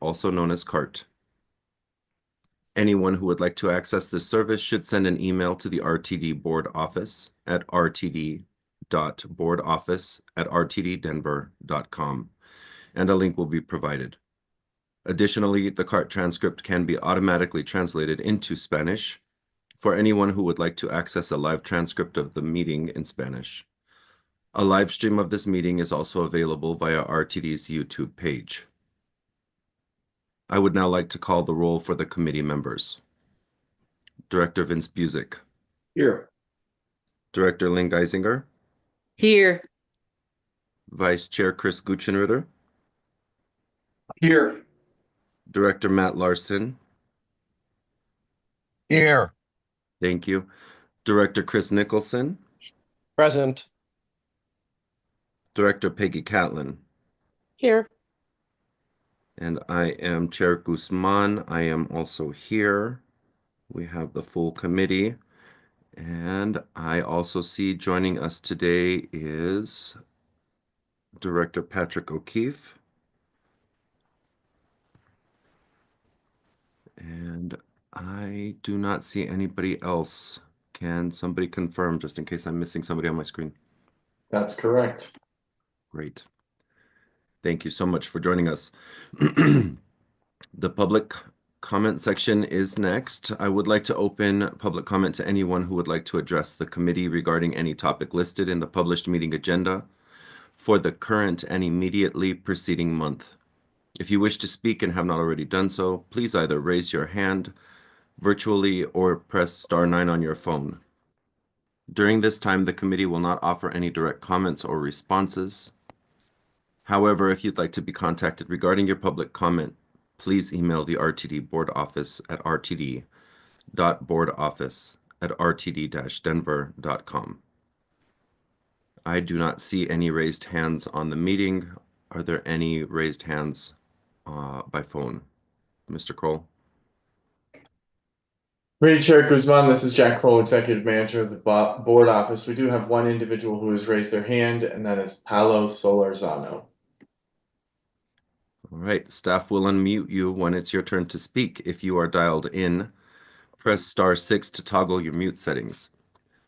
also known as CART. Anyone who would like to access this service should send an email to the RTD board office at rtd.boardoffice@rtddenver.com, and a link will be provided. Additionally, the CART transcript can be automatically translated into Spanish for anyone who would like to access a live transcript of the meeting in Spanish. A live stream of this meeting is also available via RTD's YouTube page. I would now like to call the roll for the committee members. Director Vince Busick. Here. Director Lynn Geisinger. Here. Vice Chair Chris Guchenritter. Here. Director Matt Larson. Here. Thank you. Director Chris Nicholson. Present. Director Peggy Catlin. Here. And I am Chair Guzman. I am also here. We have the full committee. And I also see joining us today is Director Patrick O'Keefe. And I do not see anybody else. Can somebody confirm, just in case I'm missing somebody on my screen? That's correct. Great. Thank you so much for joining us. The public comment section is next. I would like to open public comment to anyone who would like to address the committee regarding any topic listed in the published meeting agenda for the current and immediately preceding month. If you wish to speak and have not already done so, please either raise your hand virtually or press *9 on your phone. During this time, the committee will not offer any direct comments or responses. However, if you'd like to be contacted regarding your public comment, please email the RTD board office at rtd.boardoffice@rtd-denver.com. I do not see any raised hands on the meeting. Are there any raised hands by phone? Mr. Kroll? Committee Chair Guzman, this is Jack Kroll, Executive Manager of the Board Office. We do have one individual who has raised their hand, and that is Paolo Solorzano. All right, staff will unmute you when it's your turn to speak. If you are dialed in, press *6 to toggle your mute settings.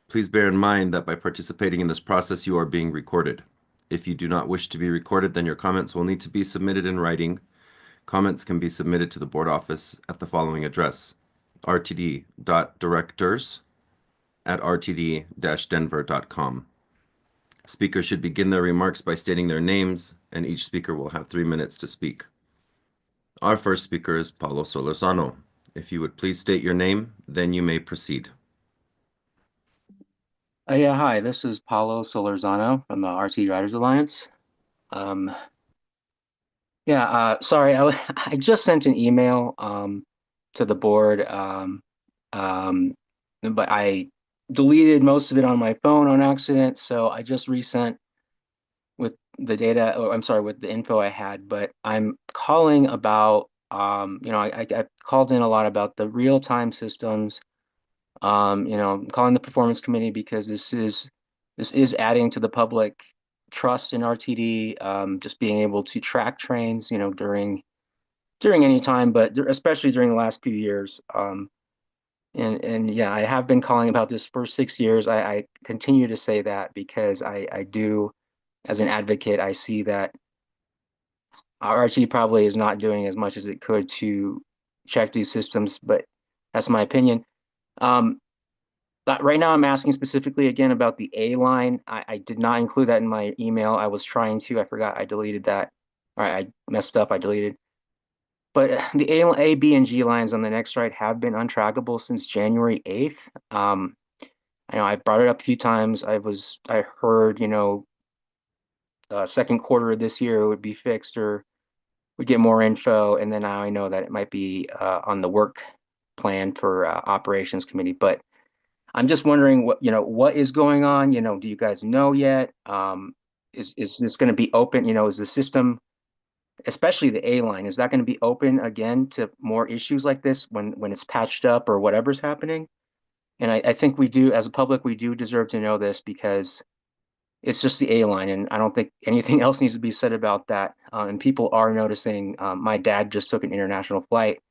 Please bear in mind that by participating in this process, you are being recorded. If you do not wish to be recorded, then your comments will need to be submitted in writing. Comments can be submitted to the board office at the following address: rtd.directors@rtd-denver.com. Speakers should begin their remarks by stating their names, and each speaker will have 3 minutes to speak. Our first speaker is Paolo Solorzano. If you would please state your name, then you may proceed. Yeah, hi, this is Paolo Solorzano from the RTD Writers Alliance. Sorry, I just sent an email to the board, but I deleted most of it on my phone on accident, so I just resent with the data, or I'm sorry, with the info I had. But I'm calling about, I called in a lot about the real-time systems. I'm calling the performance committee because this is adding to the public trust in RTD, just being able to track trains, during any time, but especially during the last few years. And yeah, I have been calling about this for 6 years. I continue to say that because I do, as an advocate, I see that RTD probably is not doing as much as it could to check these systems, but that's my opinion. But right now I'm asking specifically again about the A line. I did not include that in my email. I was trying to, I forgot, I deleted that. All right, I messed up, I deleted. But the A, B, and G lines on the next right have been untrackable since January 8th. I know I brought it up a few times. I heard, second quarter of this year it would be fixed or we get more info. And then now I know that it might be on the work plan for operations committee. But I'm just wondering what is going on? Do you guys know yet? Is this going to be open? Is the system, especially the A line, is that going to be open again to more issues like this when it's patched up or whatever's happening? And I think we do, as a public, we do deserve to know this because it's just the A line, and I don't think anything else needs to be said about that. And people are noticing. My dad just took an international flight.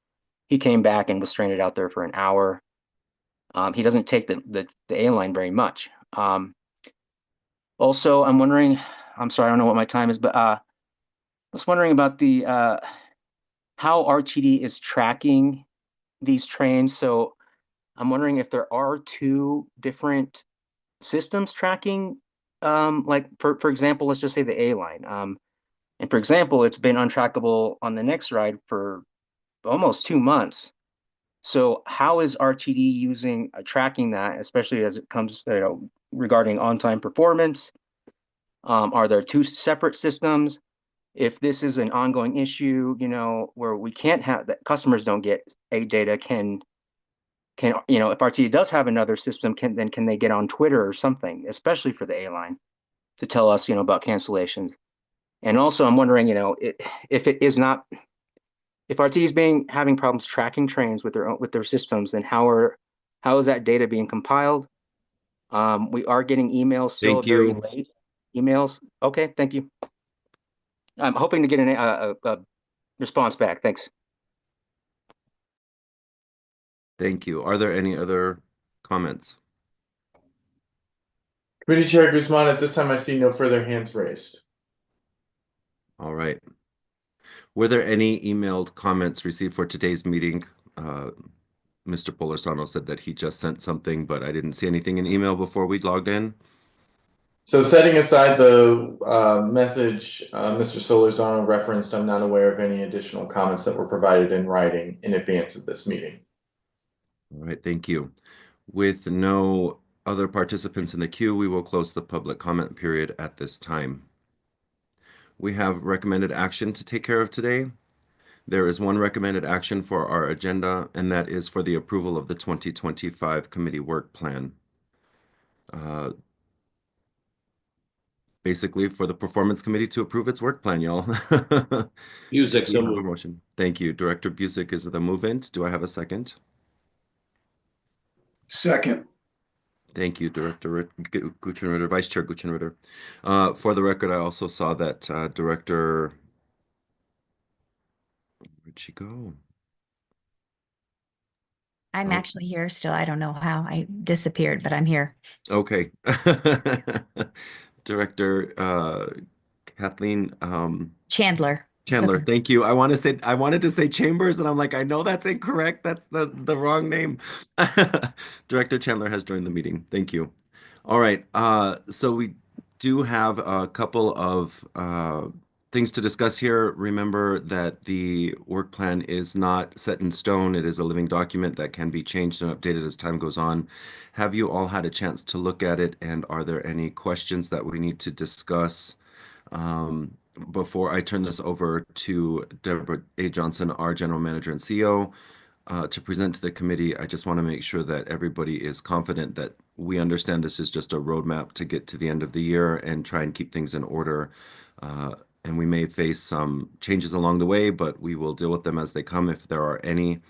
He came back and was stranded out there for an hour. He doesn't take the A line very much. Also, I'm wondering, I'm sorry, I don't know what my time is, but I was wondering about the how RTD is tracking these trains. So I'm wondering if there are two different systems tracking, like for example, let's just say the A line. And for example, it's been untrackable on the next ride for almost 2 months. So how is RTD using tracking that, especially as it comes, regarding on-time performance? Are there two separate systems? If this is an ongoing issue, where we can't have that, customers don't get A data, can if RTD does have another system, can they get on Twitter or something, especially for the A line, to tell us, about cancellations? And also, I'm wondering, if it is not, if RTD is having problems tracking trains with their systems, then how is that data being compiled? We are getting emails still Thank very you. late. Emails. Okay, thank you. I'm hoping to get a response back. Thanks. Thank you. Are there any other comments? Committee Chair Guzman, at this time, I see no further hands raised. All right. Were there any emailed comments received for today's meeting? Mr. Polorzano said that he just sent something, but I didn't see anything in email before we logged in. So setting aside the message Mr. Solorzano referenced, I'm not aware of any additional comments that were provided in writing in advance of this meeting. All right, thank you. With no other participants in the queue, we will close the public comment period at this time. We have recommended action to take care of today. There is one recommended action for our agenda, and that is for the approval of the 2025 committee work plan. Basically for the performance committee to approve its work plan, y'all. Busick, Do so we have a moved. motion? Thank you. Director Busick is the movant. Do I have a second? Second. Thank you, Director Guchenritter, Vice Chair Guchenritter. For the record, I also saw that Director, where'd she go? I'm Oh. actually here still. I don't know how I disappeared, but I'm here. Okay. Director Kathleen Chandler. Chandler, Okay. thank you. I wanted to say Chambers, and I'm like, I know that's incorrect. That's the wrong name. Director Chandler has joined the meeting. Thank you. All right. So we do have a couple of things to discuss here. Remember that the work plan is not set in stone. It is a living document that can be changed and updated as time goes on. Have you all had a chance to look at it? And are there any questions that we need to discuss? Before I turn this over to Deborah A. Johnson, our General Manager and CEO, to present to the committee, I just want to make sure that everybody is confident that we understand this is just a roadmap to get to the end of the year and try and keep things in order. And we may face some changes along the way, but we will deal with them as they come if there are any.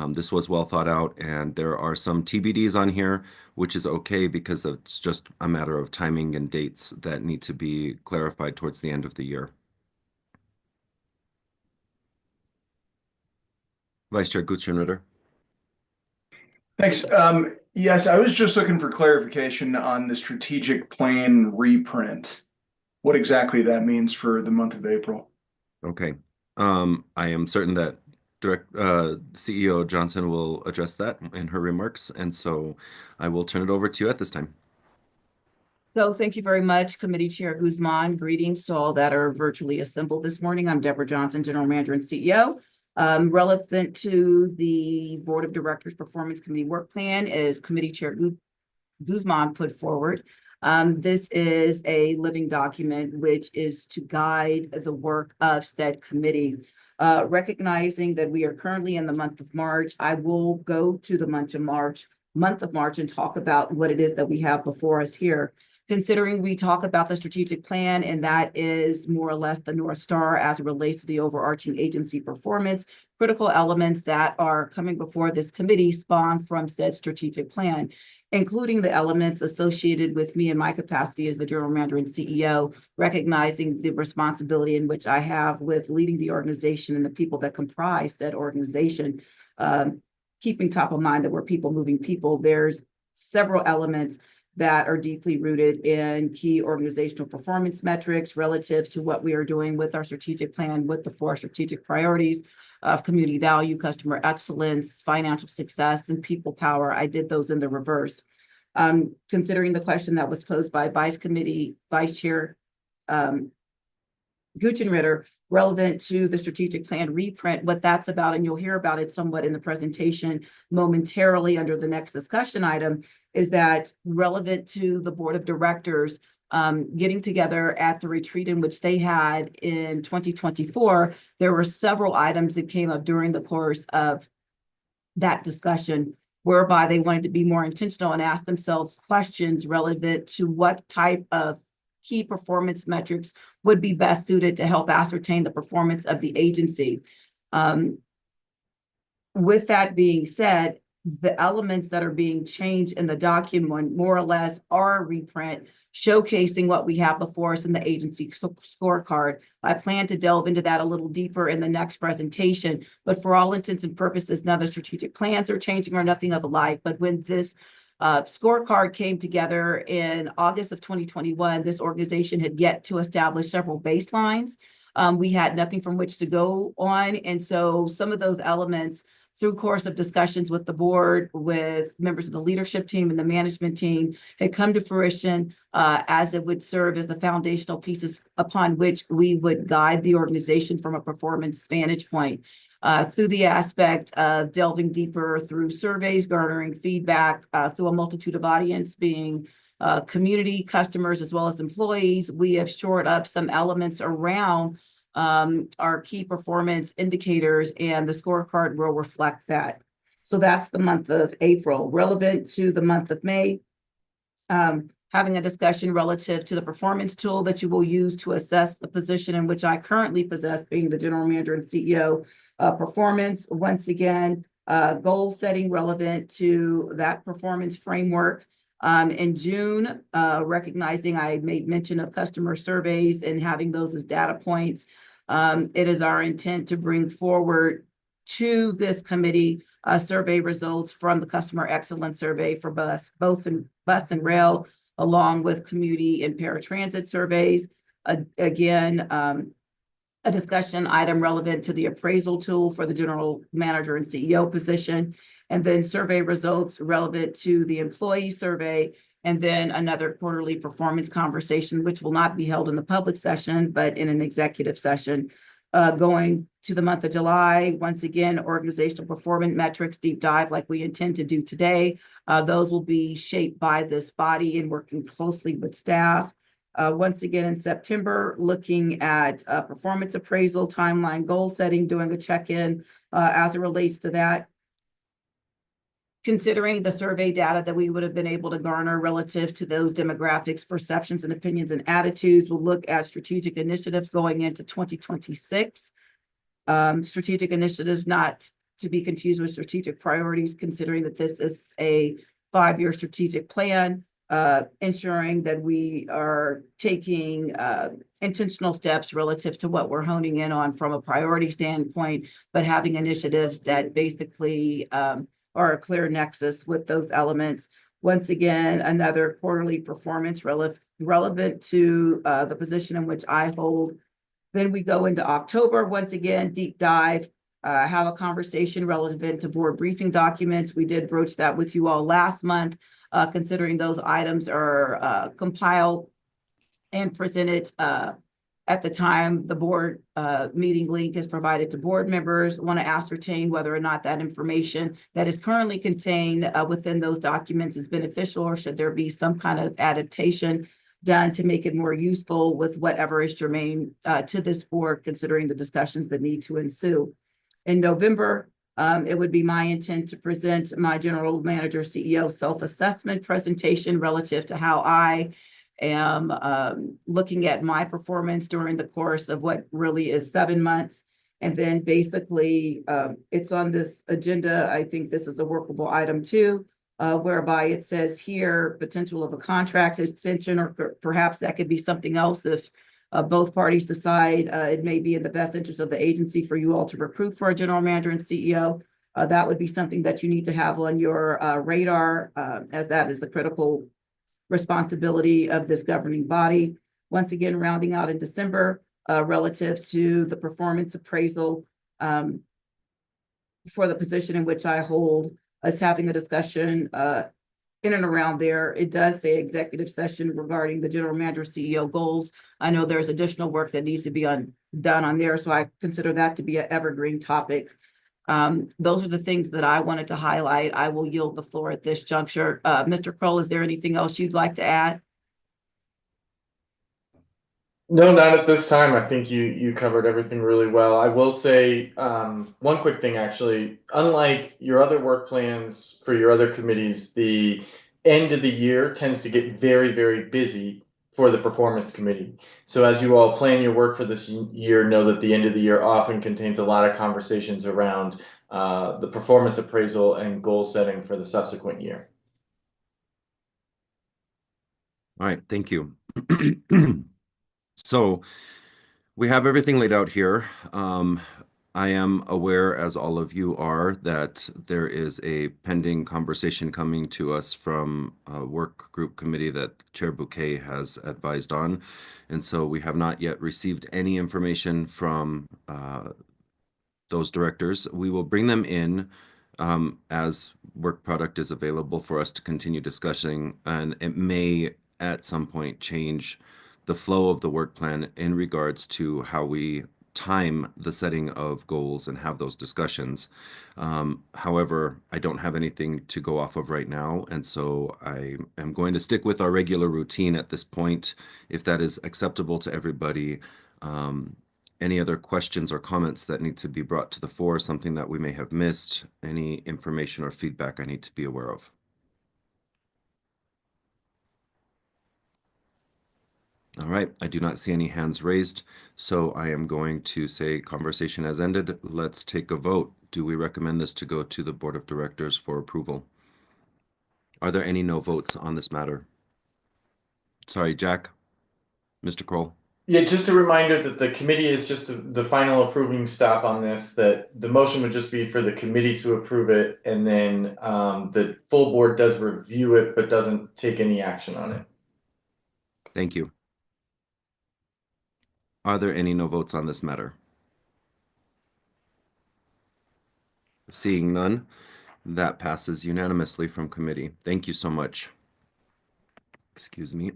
This was well thought out, and there are some TBDs on here, which is okay because it's just a matter of timing and dates that need to be clarified towards the end of the year. Vice Chair Guchenritter. Thanks. Yes, I was just looking for clarification on the strategic plan reprint. What exactly that means for the month of April. Okay. I am certain that CEO Johnson will address that in her remarks, and so I will turn it over to you at this time. So thank you very much, Committee Chair Guzman. Greetings to all that are virtually assembled this morning. I'm Deborah Johnson, General Manager and CEO. Relevant to the Board of Directors Performance Committee Work Plan is Committee Chair Guzman put forward. This is a living document which is to guide the work of said committee. Recognizing that we are currently in the month of March, I will go to the month of March and talk about what it is that we have before us here. Considering we talk about the strategic plan, and that is more or less the North Star as it relates to the overarching agency performance, critical elements that are coming before this committee spawn from said strategic plan. including the elements associated with me in my capacity as the general manager and CEO, recognizing the responsibility in which I have with leading the organization and the people that comprise that organization. Keeping top of mind that we're people moving people, there's several elements that are deeply rooted in key organizational performance metrics relative to what we are doing with our strategic plan, with the 4 strategic priorities of community value, customer excellence, financial success, and people power. I did those in the reverse. Considering the question that was posed by Vice Chair Gutenritter, relevant to the strategic plan reprint, what that's about, and you'll hear about it somewhat in the presentation momentarily under the next discussion item, is that relevant to the board of directors getting together at the retreat in which they had in 2024, there were several items that came up during the course of that discussion whereby they wanted to be more intentional and ask themselves questions relevant to what type of key performance metrics would be best suited to help ascertain the performance of the agency. With that being said, the elements that are being changed in the document more or less are a reprint showcasing what we have before us in the agency scorecard. I plan to delve into that a little deeper in the next presentation, but for all intents and purposes, none of the strategic plans are changing or nothing of the like. But when this scorecard came together in August of 2021, this organization had yet to establish several baselines. We had nothing from which to go on. And so some of those elements through course of discussions with the board, with members of the leadership team and the management team, had come to fruition as it would serve as the foundational pieces upon which we would guide the organization from a performance vantage point. Through the aspect of delving deeper through surveys, garnering feedback through a multitude of audience being community, customers, as well as employees, we have shored up some elements around our key performance indicators, and the scorecard will reflect that. So that's the month of April. Relevant to the month of May, having a discussion relative to the performance tool that you will use to assess the position in which I currently possess, being the general manager and CEO, performance. Once again, goal setting relevant to that performance framework. In June, recognizing I made mention of customer surveys and having those as data points, it is our intent to bring forward to this committee survey results from the customer excellence survey for both in bus and rail, along with community and paratransit surveys. Again, a discussion item relevant to the appraisal tool for the general manager and CEO position, and then survey results relevant to the employee survey, and then another quarterly performance conversation, which will not be held in the public session, but in an executive session. Going to the month of July, once again, organizational performance metrics deep dive like we intend to do today. Those will be shaped by this body and working closely with staff. Once again, in September, looking at performance appraisal, timeline, goal setting, doing a check-in as it relates to that. Considering the survey data that we would have been able to garner relative to those demographics, perceptions, and opinions and attitudes, we'll look at strategic initiatives going into 2026. Strategic initiatives not to be confused with strategic priorities, considering that this is a 5-year strategic plan, ensuring that we are taking intentional steps relative to what we're honing in on from a priority standpoint, but having initiatives that basically are a clear nexus with those elements. Once again, another quarterly performance relevant to the position in which I hold. Then we go into October, once again, deep dive, have a conversation relevant to board briefing documents. We did broach that with you all last month, considering those items are compiled and presented at the time the board meeting link is provided to board members. Want to ascertain whether or not that information that is currently contained within those documents is beneficial, or should there be some kind of adaptation done to make it more useful with whatever is germane to this board, considering the discussions that need to ensue. In November, it would be my intent to present my general manager CEO self-assessment presentation relative to how I am looking at my performance during the course of what really is 7 months. And then basically it's on this agenda. I think this is a workable item too. whereby it says here, potential of a contract extension, or perhaps that could be something else if both parties decide it may be in the best interest of the agency for you all to recruit for a general manager and CEO. That would be something that you need to have on your radar, as that is a critical responsibility of this governing body. Once again, rounding out in December, relative to the performance appraisal for the position in which I hold, us having a discussion in and around there. It does say executive session regarding the general manager CEO goals. I know there's additional work that needs to be done on there, so I consider that to be an evergreen topic. Those are the things that I wanted to highlight. I will yield the floor at this juncture. Mr. Kroll, is there anything else you'd like to add? No, not at this time. I think you covered everything really well. I will say one quick thing, actually. Unlike your other work plans for your other committees, the end of the year tends to get very, very busy for the performance committee. So as you all plan your work for this year, know that the end of the year often contains a lot of conversations around the performance appraisal and goal setting for the subsequent year. All right, thank you. So we have everything laid out here. I am aware, as all of you are, that there is a pending conversation coming to us from a work group committee that Chair Bouquet has advised on. And so we have not yet received any information from those directors. We will bring them in as work product is available for us to continue discussing, and it may at some point change the flow of the work plan in regards to how we time the setting of goals and have those discussions. However, I don't have anything to go off of right now, and so I am going to stick with our regular routine at this point, if that is acceptable to everybody. Any other questions or comments that need to be brought to the fore, something that we may have missed, any information or feedback I need to be aware of? All right, I do not see any hands raised, so I am going to say conversation has ended. Let's take a vote. Do we recommend this to go to the Board of Directors for approval? Are there any no votes on this matter? Sorry, Jack? Mr. Kroll? Yeah, just a reminder that the committee is just the final approving stop on this, that the motion would just be for the committee to approve it, and then the full board does review it, but doesn't take any action on it. Thank you. Are there any no votes on this matter? Seeing none, that passes unanimously from committee. Thank you so much. Excuse me.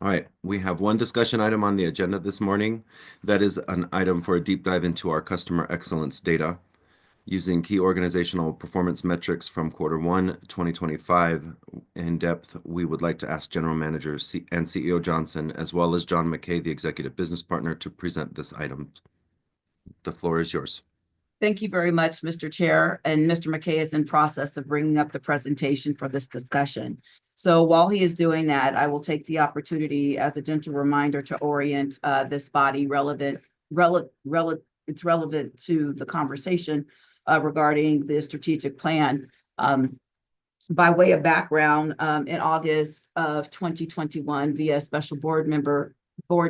All right, we have one discussion item on the agenda this morning. That is an item for a deep dive into our customer excellence data. Using key organizational performance metrics from Q1 2025 in depth, we would like to ask General Manager and CEO Johnson, as well as John McKay, the Executive Business Partner, to present this item. The floor is yours. Thank you very much, Mr. Chair. And Mr. McKay is in process of bringing up the presentation for this discussion. So while he is doing that, I will take the opportunity as a gentle reminder to orient this body it's relevant to the conversation regarding the strategic plan. By way of background, in August of 2021, via special board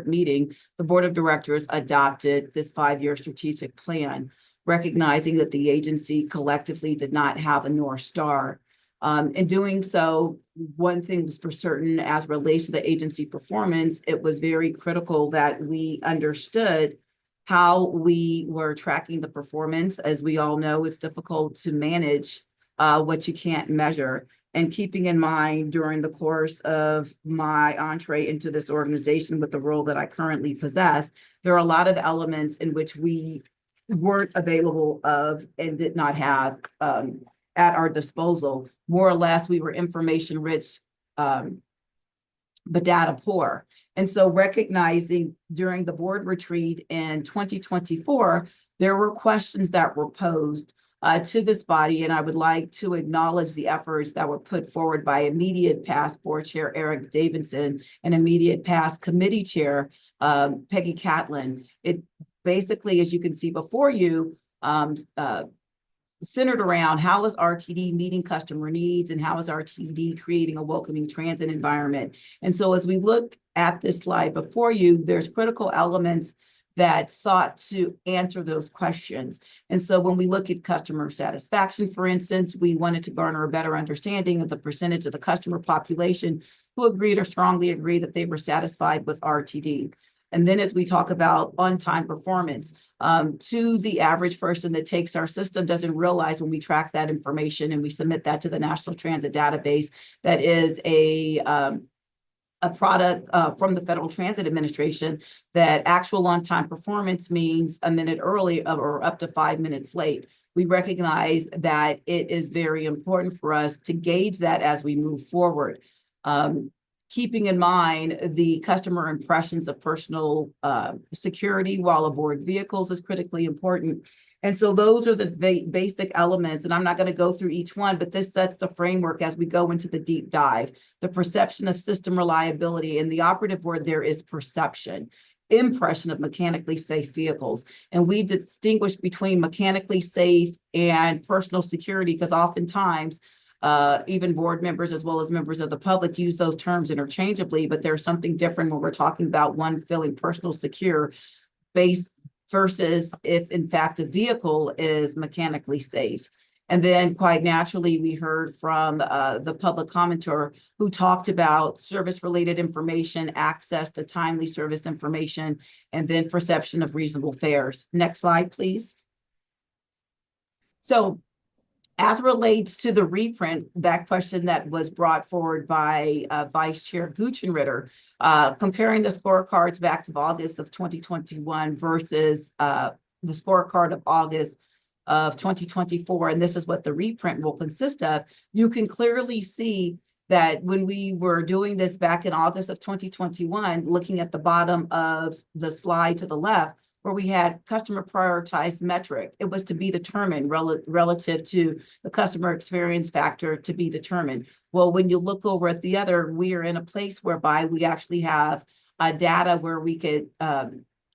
meeting, the Board of Directors adopted this 5-year strategic plan, recognizing that the agency collectively did not have a North Star. In doing so, one thing was for certain as relates to the agency performance, it was very critical that we understood how we were tracking the performance. As we all know, it's difficult to manage what you can't measure. And keeping in mind during the course of my entree into this organization with the role that I currently possess, there are a lot of elements in which we weren't available of and did not have at our disposal. More or less, we were information rich, but data poor. And so recognizing during the board retreat in 2024, there were questions that were posed to this body, and I would like to acknowledge the efforts that were put forward by immediate past board chair Eric Davidson and immediate past committee chair Peggy Catlin. It basically, as you can see before you, centered around how is RTD meeting customer needs and how is RTD creating a welcoming transit environment. And so as we look at this slide before you, there's critical elements that sought to answer those questions. And so when we look at customer satisfaction, for instance, we wanted to garner a better understanding of the percentage of the customer population who agreed or strongly agreed that they were satisfied with RTD. And then as we talk about on-time performance, to the average person that takes our system doesn't realize when we track that information and we submit that to the National Transit Database, that is a product from the Federal Transit Administration, that actual on-time performance means a minute early or up to 5 minutes late. We recognize that it is very important for us to gauge that as we move forward. Keeping in mind the customer impressions of personal security while aboard vehicles is critically important. And so those are the basic elements, and I'm not going to go through each one, but this sets the framework as we go into the deep dive. The perception of system reliability, and the operative word there is perception. Impression of mechanically safe vehicles. And we distinguish between mechanically safe and personal security because oftentimes even board members as well as members of the public use those terms interchangeably, but there's something different when we're talking about one feeling personal secure based versus if in fact a vehicle is mechanically safe. And then quite naturally, we heard from the public commenter who talked about service-related information, access to timely service information, and then perception of reasonable fares. Next slide, please. So as relates to the reprint, that question that was brought forward by Vice Chair Guchenritter, comparing the scorecards back to August of 2021 versus the scorecard of August of 2024, and this is what the reprint will consist of, you can clearly see that when we were doing this back in August of 2021, looking at the bottom of the slide to the left, where we had customer prioritized metric, it was to be determined relative to the customer experience factor to be determined. Well, when you look over at the other, we are in a place whereby we actually have data where we could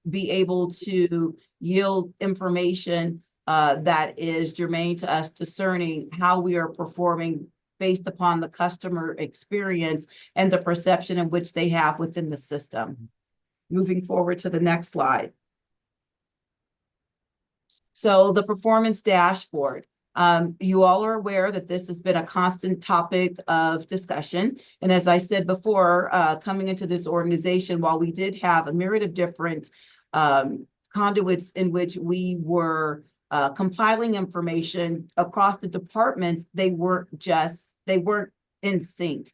be able to yield information that is germane to us discerning how we are performing based upon the customer experience and the perception in which they have within the system. Moving forward to the next slide. So the performance dashboard, you all are aware that this has been a constant topic of discussion. And as I said before, coming into this organization, while we did have a myriad of different conduits in which we were compiling information across the departments, they weren't in sync.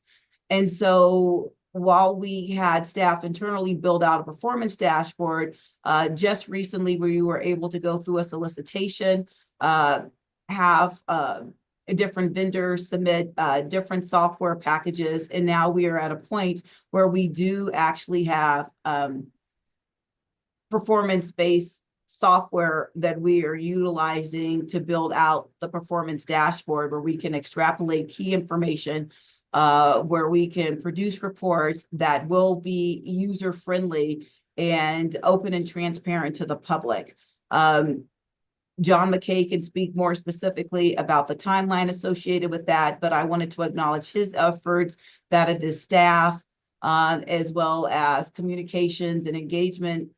And so while we had staff internally build out a performance dashboard, just recently we were able to go through a solicitation, have different vendors submit different software packages, and now we are at a point where we do actually have performance-based software that we are utilizing to build out the performance dashboard, where we can extrapolate key information, where we can produce reports that will be user-friendly and open and transparent to the public. John McKay can speak more specifically about the timeline associated with that, but I wanted to acknowledge his efforts, that of his staff, as well as communications and engagement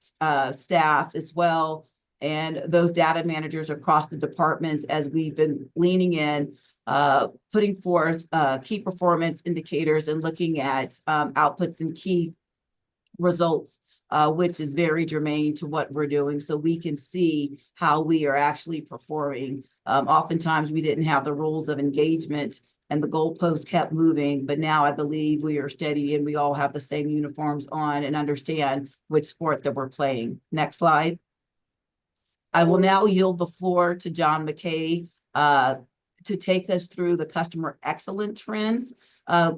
staff as well, and those data managers across the departments as we've been leaning in, putting forth key performance indicators and looking at outputs and key results, which is very germane to what we're doing, so we can see how we are actually performing. Oftentimes we didn't have the rules of engagement and the goalposts kept moving, but now I believe we are steady and we all have the same uniforms on and understand which sport that we're playing. Next slide. I will now yield the floor to John McKay to take us through the customer excellence trends,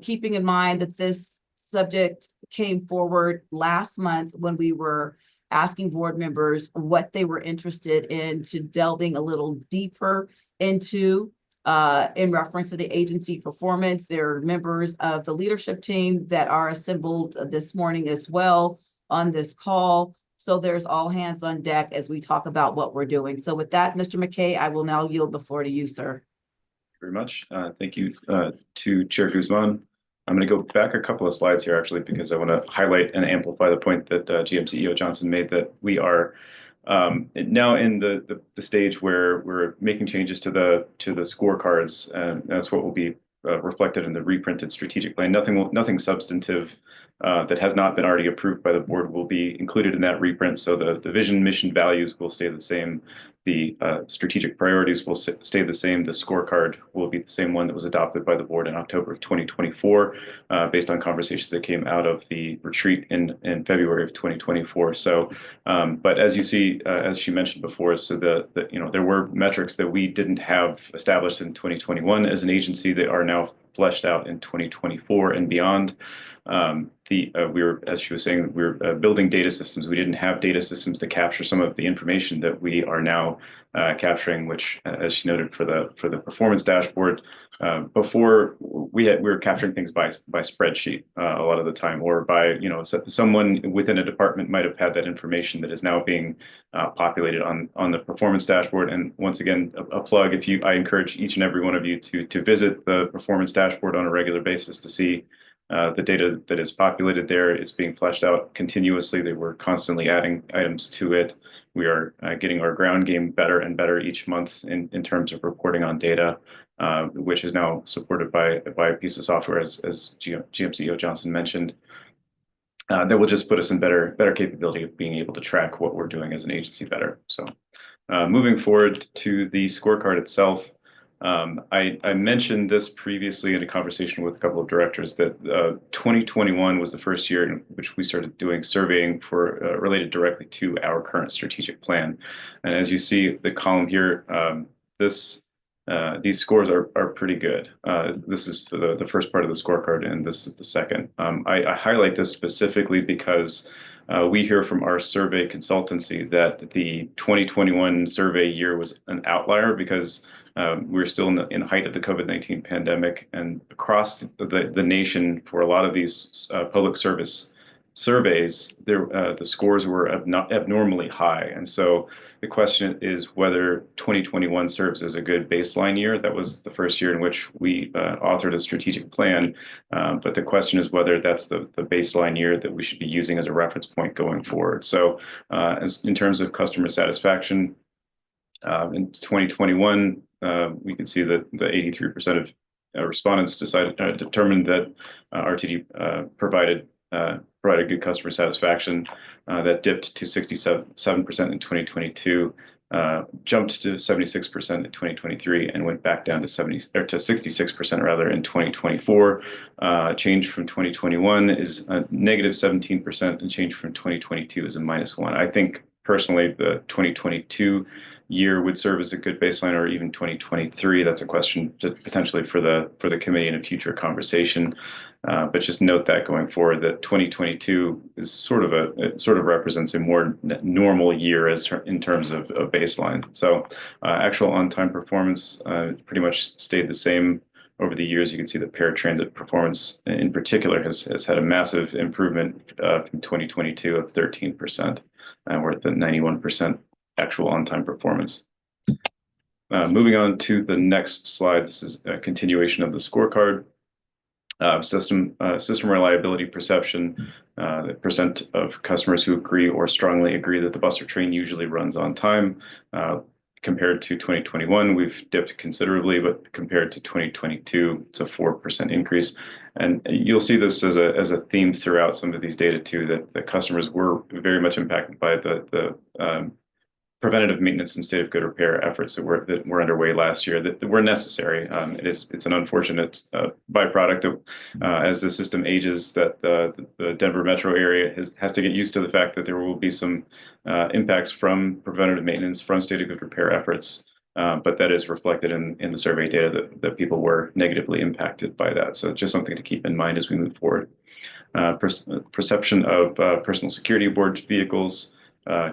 keeping in mind that this subject came forward last month when we were asking board members what they were interested in, to delving a little deeper into in reference to the agency performance. There are members of the leadership team that are assembled this morning as well on this call. So there's all hands on deck as we talk about what we're doing. So with that, Mr. McKay, I will now yield the floor to you, sir. Very much. Thank you to Chair Guzman. I'm going to go back a couple of slides here, actually, because I want to highlight and amplify the point that GM CEO Johnson made, that we are now in the stage where we're making changes to the scorecards, and that's what will be reflected in the reprinted strategic plan. Nothing substantive that has not been already approved by the board will be included in that reprint. So the vision, mission, values will stay the same. The strategic priorities will stay the same. The scorecard will be the same one that was adopted by the board in October of 2024, based on conversations that came out of the retreat in February of 2024. So, but as you see, as she mentioned before, so there were metrics that we didn't have established in 2021 as an agency that are now fleshed out in 2024 and beyond. As she was saying, we were building data systems. We didn't have data systems to capture some of the information that we are now capturing, which, as she noted, for the performance dashboard, before we were capturing things by spreadsheet a lot of the time, or by someone within a department might have had that information that is now being populated on the performance dashboard. And once again, a plug, I encourage each and every one of you to visit the performance dashboard on a regular basis to see the data that is populated there. It's being fleshed out continuously. They were constantly adding items to it. We are getting our ground game better and better each month in terms of reporting on data, which is now supported by a piece of software, as GM CEO Johnson mentioned, that will just put us in better capability of being able to track what we're doing as an agency better. So moving forward to the scorecard itself, I mentioned this previously in a conversation with a couple of directors that 2021 was the first year in which we started doing surveying for related directly to our current strategic plan. And as you see the column here, these scores are pretty good. This is the first part of the scorecard, and this is the second. I highlight this specifically because we hear from our survey consultancy that the 2021 survey year was an outlier because we're still in the height of the COVID-19 pandemic, and across the nation for a lot of these public service surveys, the scores were abnormally high. And so the question is whether 2021 serves as a good baseline year. That was the first year in which we authored a strategic plan. But the question is whether that's the baseline year that we should be using as a reference point going forward. So in terms of customer satisfaction, in 2021, we can see that the 83% of respondents determined that RTD provided good customer satisfaction. That dipped to 67% in 2022, jumped to 76% in 2023, and went back down to 66% rather in 2024. Change from 2021 is a negative 17%, and change from 2022 is a -1. I think personally the 2022 year would serve as a good baseline, or even 2023. That's a question potentially for the committee in a future conversation. But just note that going forward, that 2022 is sort of represents a more normal year in terms of baseline. So actual on-time performance pretty much stayed the same over the years. You can see that paratransit performance in particular has had a massive improvement from 2022 of 13%. We're at the 91% actual on-time performance. Moving on to the next slide, this is a continuation of the scorecard. System reliability perception, the percent of customers who agree or strongly agree that the bus or train usually runs on time. Compared to 2021, we've dipped considerably, but compared to 2022, it's a 4% increase. And you'll see this as a theme throughout some of these data too, that the customers were very much impacted by the preventative maintenance and state of good repair efforts that were underway last year that were necessary. It's an unfortunate byproduct of as the system ages, that the Denver metro area has to get used to the fact that there will be some impacts from preventative maintenance, from state of good repair efforts. But that is reflected in the survey data that people were negatively impacted by that. So just something to keep in mind as we move forward. Perception of personal security aboard vehicles.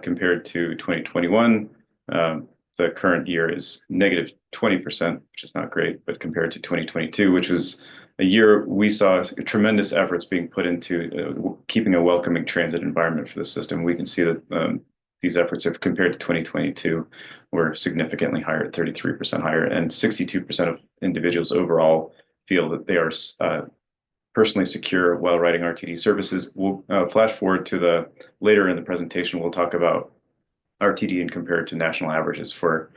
Compared to 2021, the current year is negative 20%, which is not great, but compared to 2022, which was a year we saw tremendous efforts being put into keeping a welcoming transit environment for the system. We can see that these efforts, if compared to 2022, were significantly higher, 33% higher, and 62% of individuals overall feel that they are personally secure while riding RTD services. We'll flash forward to the later in the presentation. We'll talk about RTD and compare it to national averages for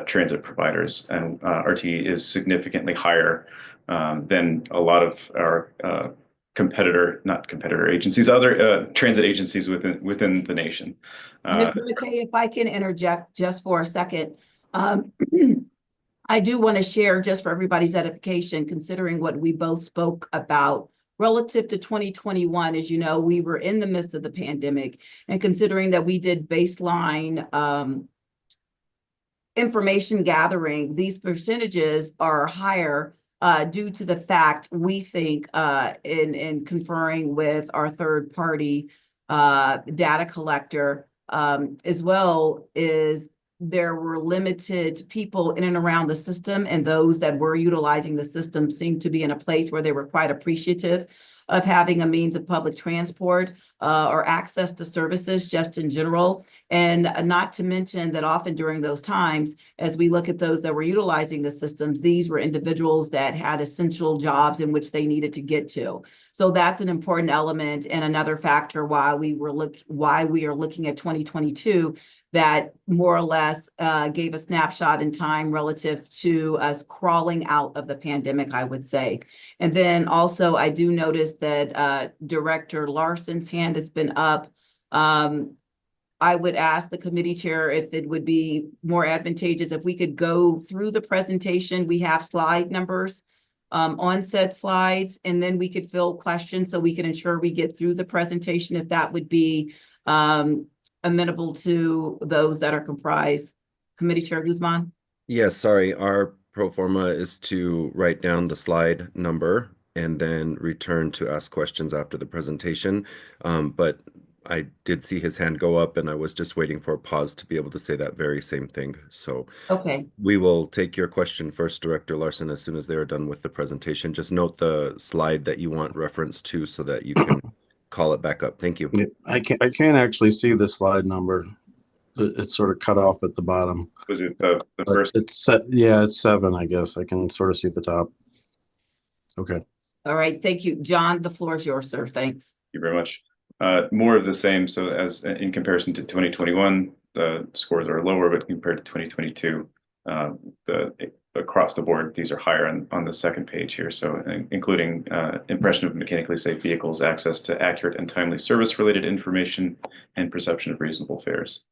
transit providers, and RTD is significantly higher than a lot of our other transit agencies within the nation. Mr. McKay, if I can interject just for a second. I do want to share, just for everybody's edification, considering what we both spoke about relative to 2021. As you know, we were in the midst of the pandemic, and considering that we did baseline information gathering, these percentages are higher due to the fact we think in conferring with our third party data collector, as well is there were limited people in and around the system, and those that were utilizing the system seemed to be in a place where they were quite appreciative of having a means of public transport or access to services just in general. And not to mention that often during those times, as we look at those that were utilizing the systems, these were individuals that had essential jobs in which they needed to get to. So that's an important element and another factor why we are looking at 2022 that more or less gave a snapshot in time relative to us crawling out of the pandemic, I would say. And then also, I do notice that Director Larson's hand has been up. I would ask the committee chair if it would be more advantageous if we could go through the presentation. We have slide numbers on said slides, and then we could fill questions so we can ensure we get through the presentation, if that would be amenable to those that are comprised. Committee Chair Guzman? Yes, sorry, our pro forma is to write down the slide number and then return to ask questions after the presentation. But I did see his hand go up, and I was just waiting for a pause to be able to say that very same thing. So Okay. we will take your question first, Director Larson, as soon as they are done with the presentation. Just note the slide that you want reference to so that you can call it back up. Thank you. Yeah, I can't actually see the slide number. It's sort of cut off at the bottom. Was it the But first? it's set. Yeah, it's 7, I guess. I can sort of see the top. Okay. All right. Thank you. John, the floor is yours, sir. Thanks. Thank you very much. More of the same. So as in comparison to 2021, the scores are lower, but compared to 2022, across the board, these are higher on the second page here. So including impression of mechanically safe vehicles, access to accurate and timely service-related information, and perception of reasonable fares.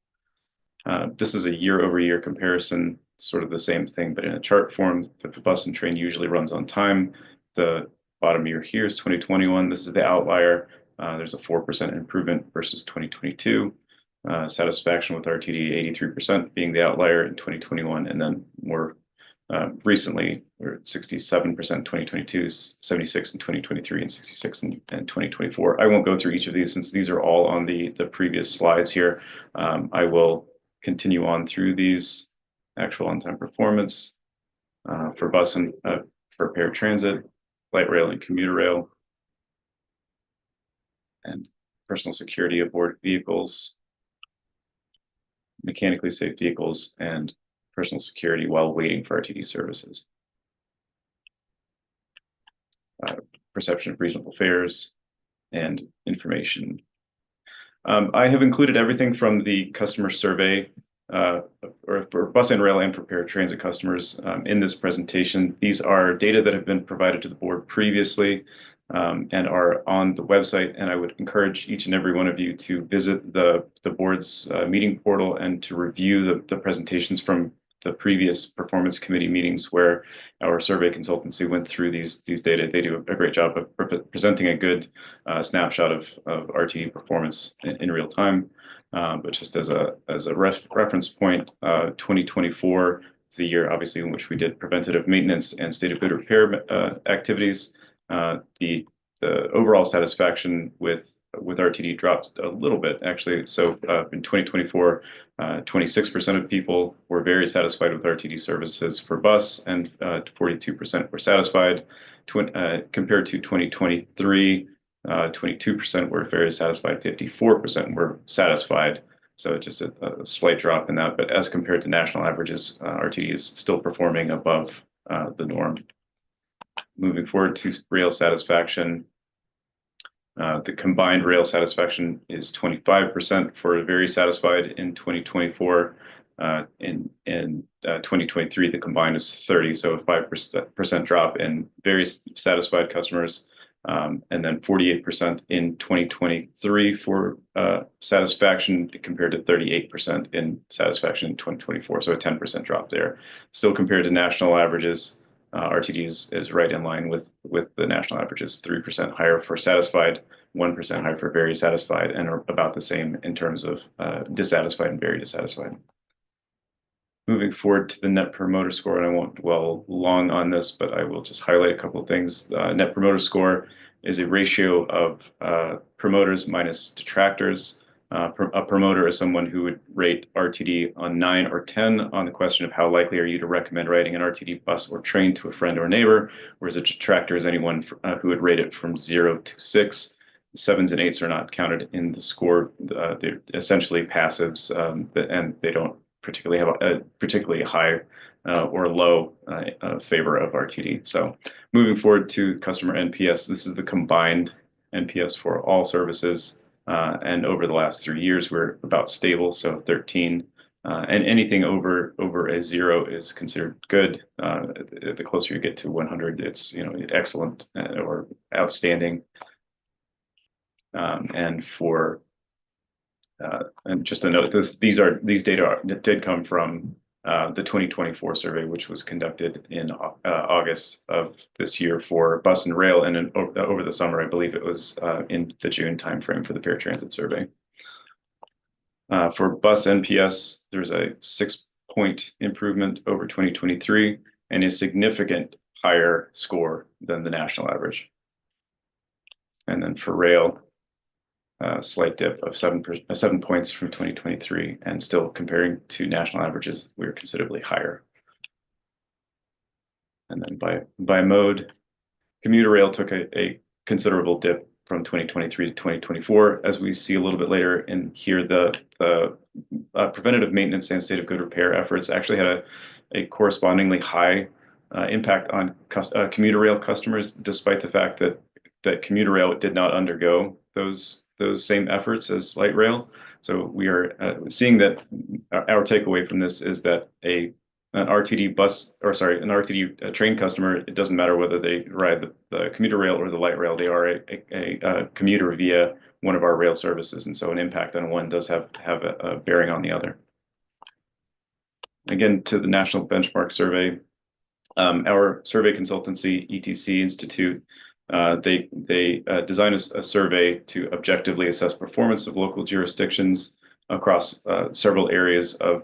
This is a year-over-year comparison, sort of the same thing, but in a chart form. The bus and train usually runs on time. The bottom year here is 2021. This is the outlier. There's a 4% improvement versus 2022. Satisfaction with RTD, 83% being the outlier in 2021, and then more recently, we're at 67% in 2022, 76 in 2023, and 66 in 2024. I won't go through each of these since these are all on the previous slides here. I will continue on through these. Actual on-time performance for bus and for paratransit, light rail and commuter rail, and personal security aboard vehicles, mechanically safe vehicles, and personal security while waiting for RTD services. Perception of reasonable fares and information. I have included everything from the customer survey or for bus and rail and for paratransit customers in this presentation. These are data that have been provided to the board previously and are on the website, and I would encourage each and every one of you to visit the board's meeting portal and to review the presentations from the previous performance committee meetings where our survey consultancy went through these data. They do a great job of presenting a good snapshot of RTD performance in real time. But just as a reference point, 2024 is the year obviously in which we did preventative maintenance and state of good repair activities. The overall satisfaction with with RTD dropped a little bit, actually. So in 2024, 26% of people were very satisfied with RTD services for bus, and 42% were satisfied. Compared to 2023, 22% were very satisfied, 54% were satisfied. So just a slight drop in that, but as compared to national averages, RTD is still performing above the norm. Moving forward to rail satisfaction, the combined rail satisfaction is 25% for very satisfied in 2024. In 2023, the combined is 30, so a 5% drop in very satisfied customers. And then 48% in 2023 for satisfaction compared to 38% in satisfaction in 2024. So a 10% drop there. Still compared to national averages, RTD is right in line with the national averages, 3% higher for satisfied, 1% higher for very satisfied, and are about the same in terms of dissatisfied and very dissatisfied. Moving forward to the Net Promoter Score, and I won't dwell long on this, but I will just highlight a couple of things. Net Promoter Score is a ratio of promoters minus detractors. A promoter is someone who would rate RTD on 9 or 10 on the question of how likely are you to recommend riding an RTD bus or train to a friend or neighbor, whereas a detractor is anyone who would rate it from 0 to 6. 7s and 8s are not counted in the score. They're essentially passives, and they don't particularly have a particularly high or low favor of RTD. So moving forward to customer NPS, this is the combined NPS for all services. And over the last 3 years, we're about stable, so 13. And anything over a 0 is considered good. The closer you get to 100, it's excellent or outstanding. And just a note, these data did come from the 2024 survey, which was conducted in August of this year for bus and rail, and over the summer, I believe it was in the June timeframe for the paratransit survey. For bus NPS, there's a 6-point improvement over 2023 and a significant higher score than the national average. And then for rail, a slight dip of 7 points from 2023, and still comparing to national averages, we're considerably higher. And then by mode, commuter rail took a considerable dip from 2023 to 2024. As we see a little bit later in here, the preventative maintenance and state of good repair efforts actually had a correspondingly high impact on commuter rail customers, despite the fact that commuter rail did not undergo those same efforts as light rail. So we are seeing that our takeaway from this is that an RTD train customer, it doesn't matter whether they ride the commuter rail or the light rail, they are a commuter via one of our rail services. And so an impact on one does have a bearing on the other. Again, to the National Benchmark Survey, our survey consultancy, ETC Institute, they designed a survey to objectively assess performance of local jurisdictions across several areas of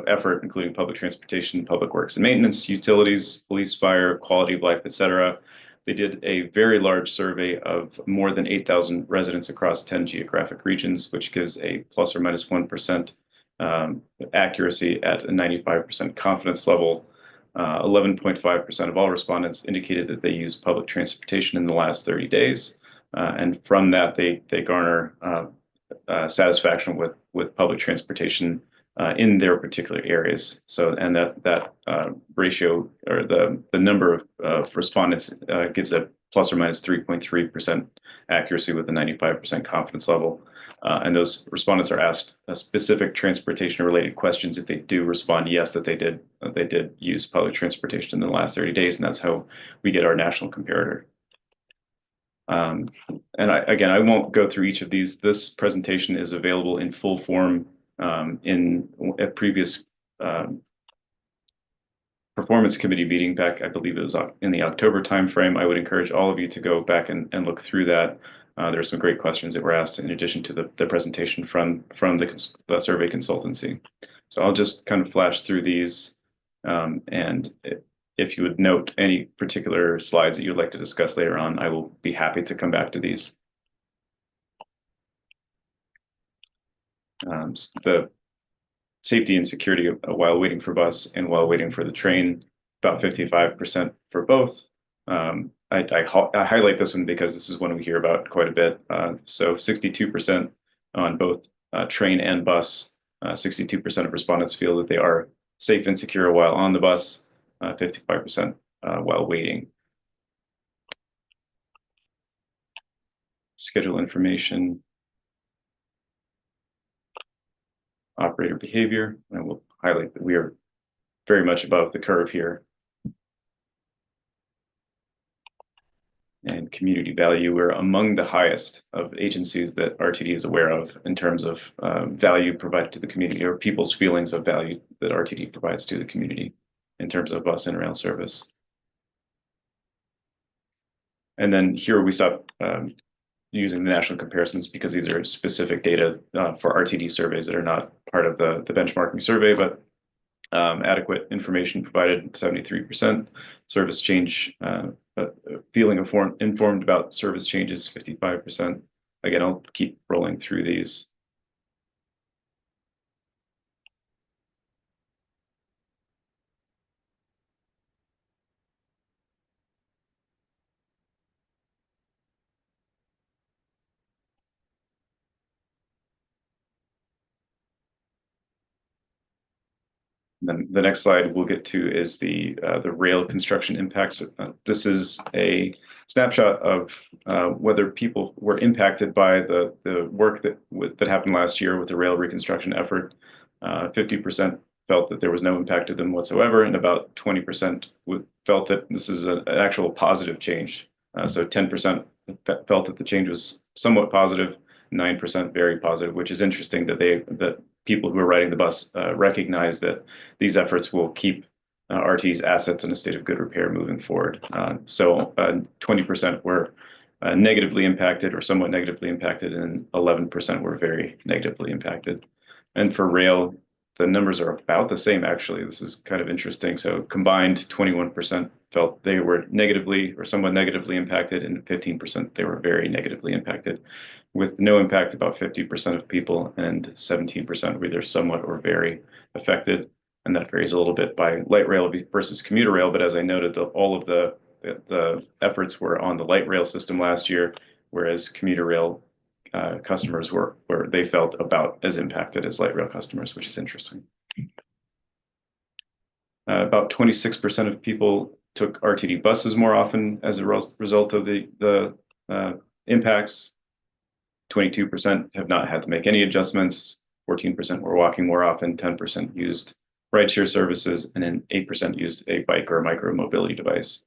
effort, including public transportation, public works and maintenance, utilities, police, fire, quality of life, etc. They did a very large survey of more than 8,000 residents across 10 geographic regions, which gives a plus or minus 1% accuracy at a 95% confidence level. 11.5% of all respondents indicated that they used public transportation in the last 30 days. And from that, they garner satisfaction with public transportation in their particular areas. So, and that ratio, or the number of respondents gives a plus or minus 3.3% accuracy with a 95% confidence level. And those respondents are asked specific transportation-related questions if they do respond yes, that they did use public transportation in the last 30 days, and that's how we get our national comparator. And I won't go through each of these. This presentation is available in full form in a previous performance committee meeting back, I believe it was in the October timeframe. I would encourage all of you to go back and look through that. There are some great questions that were asked in addition to the presentation from the survey consultancy. So I'll just kind of flash through these, and if you would note any particular slides that you'd like to discuss later on, I will be happy to come back to these. The safety and security while waiting for bus and while waiting for the train, about 55% for both. I highlight this one because this is one we hear about quite a bit. So 62% on both train and bus. 62% of respondents feel that they are safe and secure while on the bus, 55% while waiting. Schedule information, operator behavior, and we'll highlight that we are very much above the curve here. And community value, we're among the highest of agencies that RTD is aware of in terms of value provided to the community, or people's feelings of value that RTD provides to the community in terms of bus and rail service. And then here we stop using the national comparisons because these are specific data for RTD surveys that are not part of the benchmarking survey, but adequate information provided 73%, service change, feeling informed about service changes 55%. Again, I'll keep rolling through these. Then the next slide we'll get to is the rail construction impacts. This is a snapshot of whether people were impacted by the work that happened last year with the rail reconstruction effort. 50% felt that there was no impact to them whatsoever, and about 20% felt that this is an actual positive change. So 10% felt that the change was somewhat positive, 9% very positive, which is interesting that people who are riding the bus recognize that these efforts will keep RT's assets in a state of good repair moving forward. So 20% were negatively impacted or somewhat negatively impacted, and 11% were very negatively impacted. And for rail, the numbers are about the same, actually. This is kind of interesting. So combined, 21% felt they were negatively or somewhat negatively impacted, and 15% they were very negatively impacted. With no impact, about 50% of people, and 17% were either somewhat or very affected. And that varies a little bit by light rail versus commuter rail. But as I noted, all of the efforts were on the light rail system last year, whereas commuter rail customers were they felt about as impacted as light rail customers, which is interesting. About 26% of people took RTD buses more often as a result of the impacts. 22% have not had to make any adjustments. 14% were walking more often. 10% used rideshare services, and then 8% used a bike or a micro mobility device.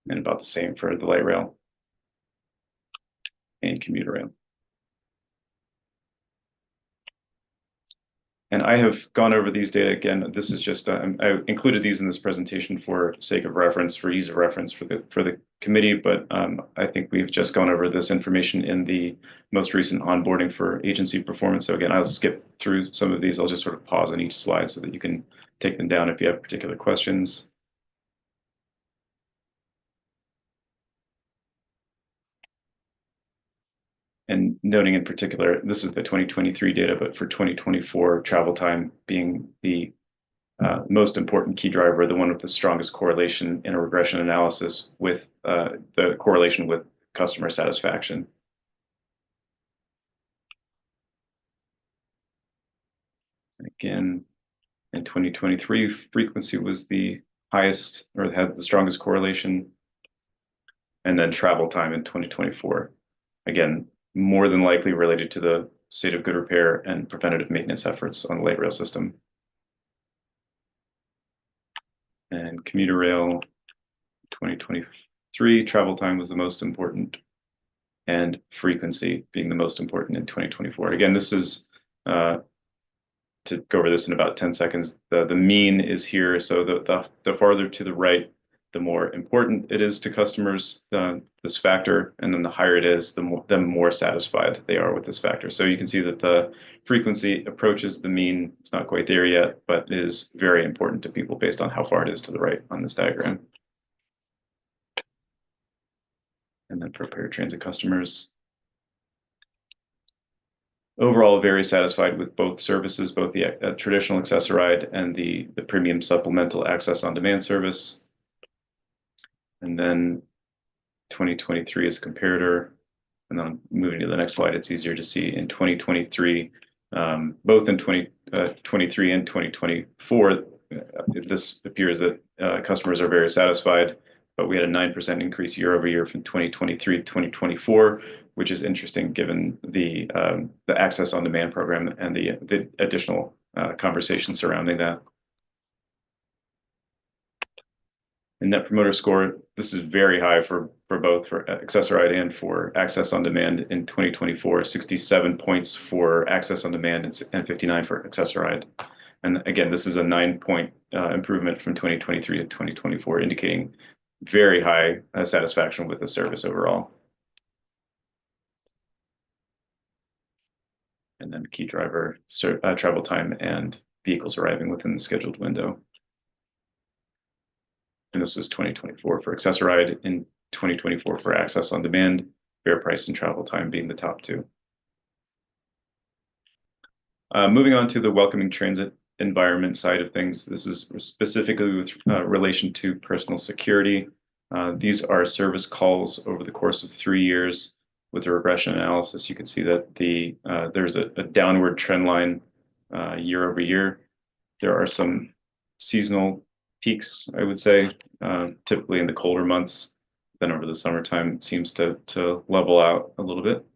And about the same for the light rail and commuter rail. And I have gone over these data again. This is just I included these in this presentation for sake of reference, for ease of reference for the committee. But I think we've just gone over this information in the most recent onboarding for agency performance. So again, I'll skip through some of these. I'll just sort of pause on each slide so that you can take them down if you have particular questions. And noting in particular, this is the 2023 data, but for 2024, travel time being the most important key driver, the one with the strongest correlation in a regression analysis with the correlation with customer satisfaction. Again, in 2023, frequency was the highest or had the strongest correlation. And then travel time in 2024. Again, more than likely related to the state of good repair and preventative maintenance efforts on the light rail system. And commuter rail, 2023, travel time was the most important, and frequency being the most important in 2024. Again, this is, to go over this in about 10 seconds, the mean is here. So the farther to the right, the more important it is to customers, this factor, and then the higher it is, the more satisfied they are with this factor. So you can see that the frequency approaches the mean. It's not quite there yet, but it is very important to people based on how far it is to the right on this diagram. And then for paratransit customers, overall very satisfied with both services, both the traditional Access-a-Ride and the premium supplemental Access on Demand service. And then 2023 as a comparator. And then moving to the next slide, it's easier to see in 2023, both in 2023 and 2024, this appears that customers are very satisfied, but we had a 9% increase year over year from 2023 to 2024, which is interesting given the Access on Demand program and the additional conversation surrounding that. And Net Promoter Score, this is very high for both for Access-a-Ride and for Access on Demand in 2024, 67 points for Access on Demand and 59 for Access-a-Ride. And again, this is a 9-point improvement from 2023 to 2024, indicating very high satisfaction with the service overall. And then key driver, travel time and vehicles arriving within the scheduled window. And this is 2024 for Access-a-Ride, in 2024 for Access on Demand, fare price and travel time being the top two. Moving on to the welcoming transit environment side of things, this is specifically with relation to personal security. These are service calls over the course of 3 years. With the regression analysis, you can see that there's a downward trend line year over year. There are some seasonal peaks, I would say, typically in the colder months. Then over the summertime, it seems to level out a little bit.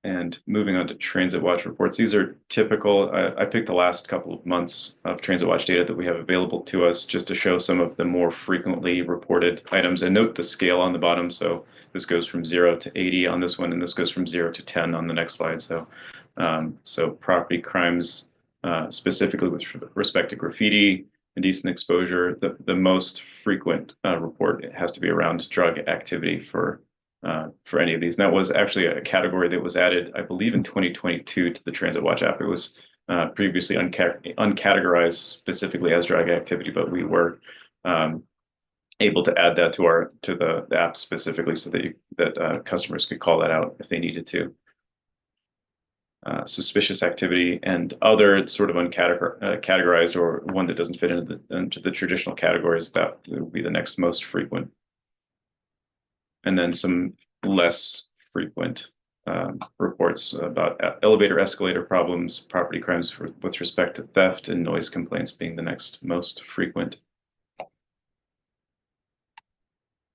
And moving on to Transit Watch reports, these are typical. I picked the last couple of months of Transit Watch data that we have available to us just to show some of the more frequently reported items. And note the scale on the bottom. So this goes from 0 to 80 on this one, and this goes from 0 to 10 on the next slide. So, property crimes, specifically with respect to graffiti, indecent exposure, the most frequent report, it has to be around drug activity for any of these. And that was actually a category that was added, I believe, in 2022 to the Transit Watch app. It was previously uncategorized specifically as drug activity, but we were able to add that to the app specifically so that customers could call that out if they needed to. Suspicious activity and other sort of uncategorized or one that doesn't fit into the traditional categories, that would be the next most frequent. And then some less frequent reports about elevator escalator problems, property crimes with respect to theft, and noise complaints being the next most frequent.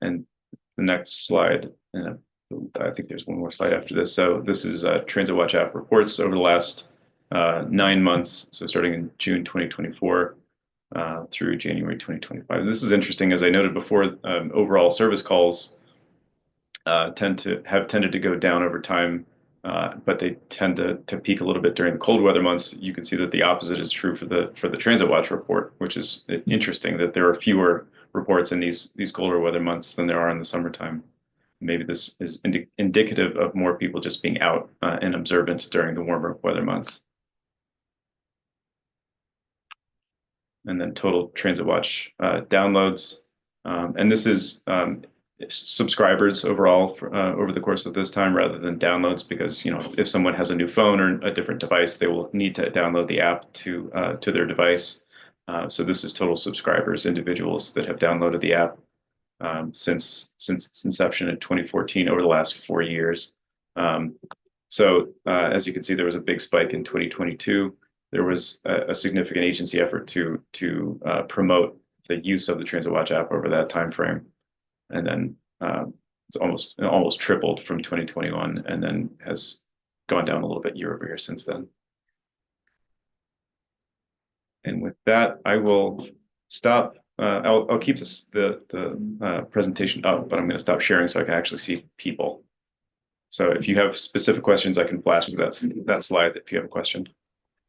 And the next slide, and I think there's one more slide after this. So this is Transit Watch app reports over the last 9 months. So starting in June 2024 through January 2025. This is interesting. As I noted before, overall service calls tended to go down over time, but they tend to peak a little bit during the cold weather months. You can see that the opposite is true for the Transit Watch report, which is interesting that there are fewer reports in these colder weather months than there are in the summertime. Maybe this is indicative of more people just being out and observant during the warmer weather months. And then total Transit Watch downloads, and this is subscribers overall over the course of this time rather than downloads, because if someone has a new phone or a different device, they will need to download the app to their device. So this is total subscribers, individuals that have downloaded the app since its inception in 2014 over the last 4 years. So as you can see, there was a big spike in 2022. There was a significant agency effort to promote the use of the Transit Watch app over that time frame. And then it's almost tripled from 2021, and then has gone down a little bit year over year since then. And with that, I will stop. I'll keep the presentation up, but I'm going to stop sharing so I can actually see people. So if you have specific questions, I can flash to that slide if you have a question.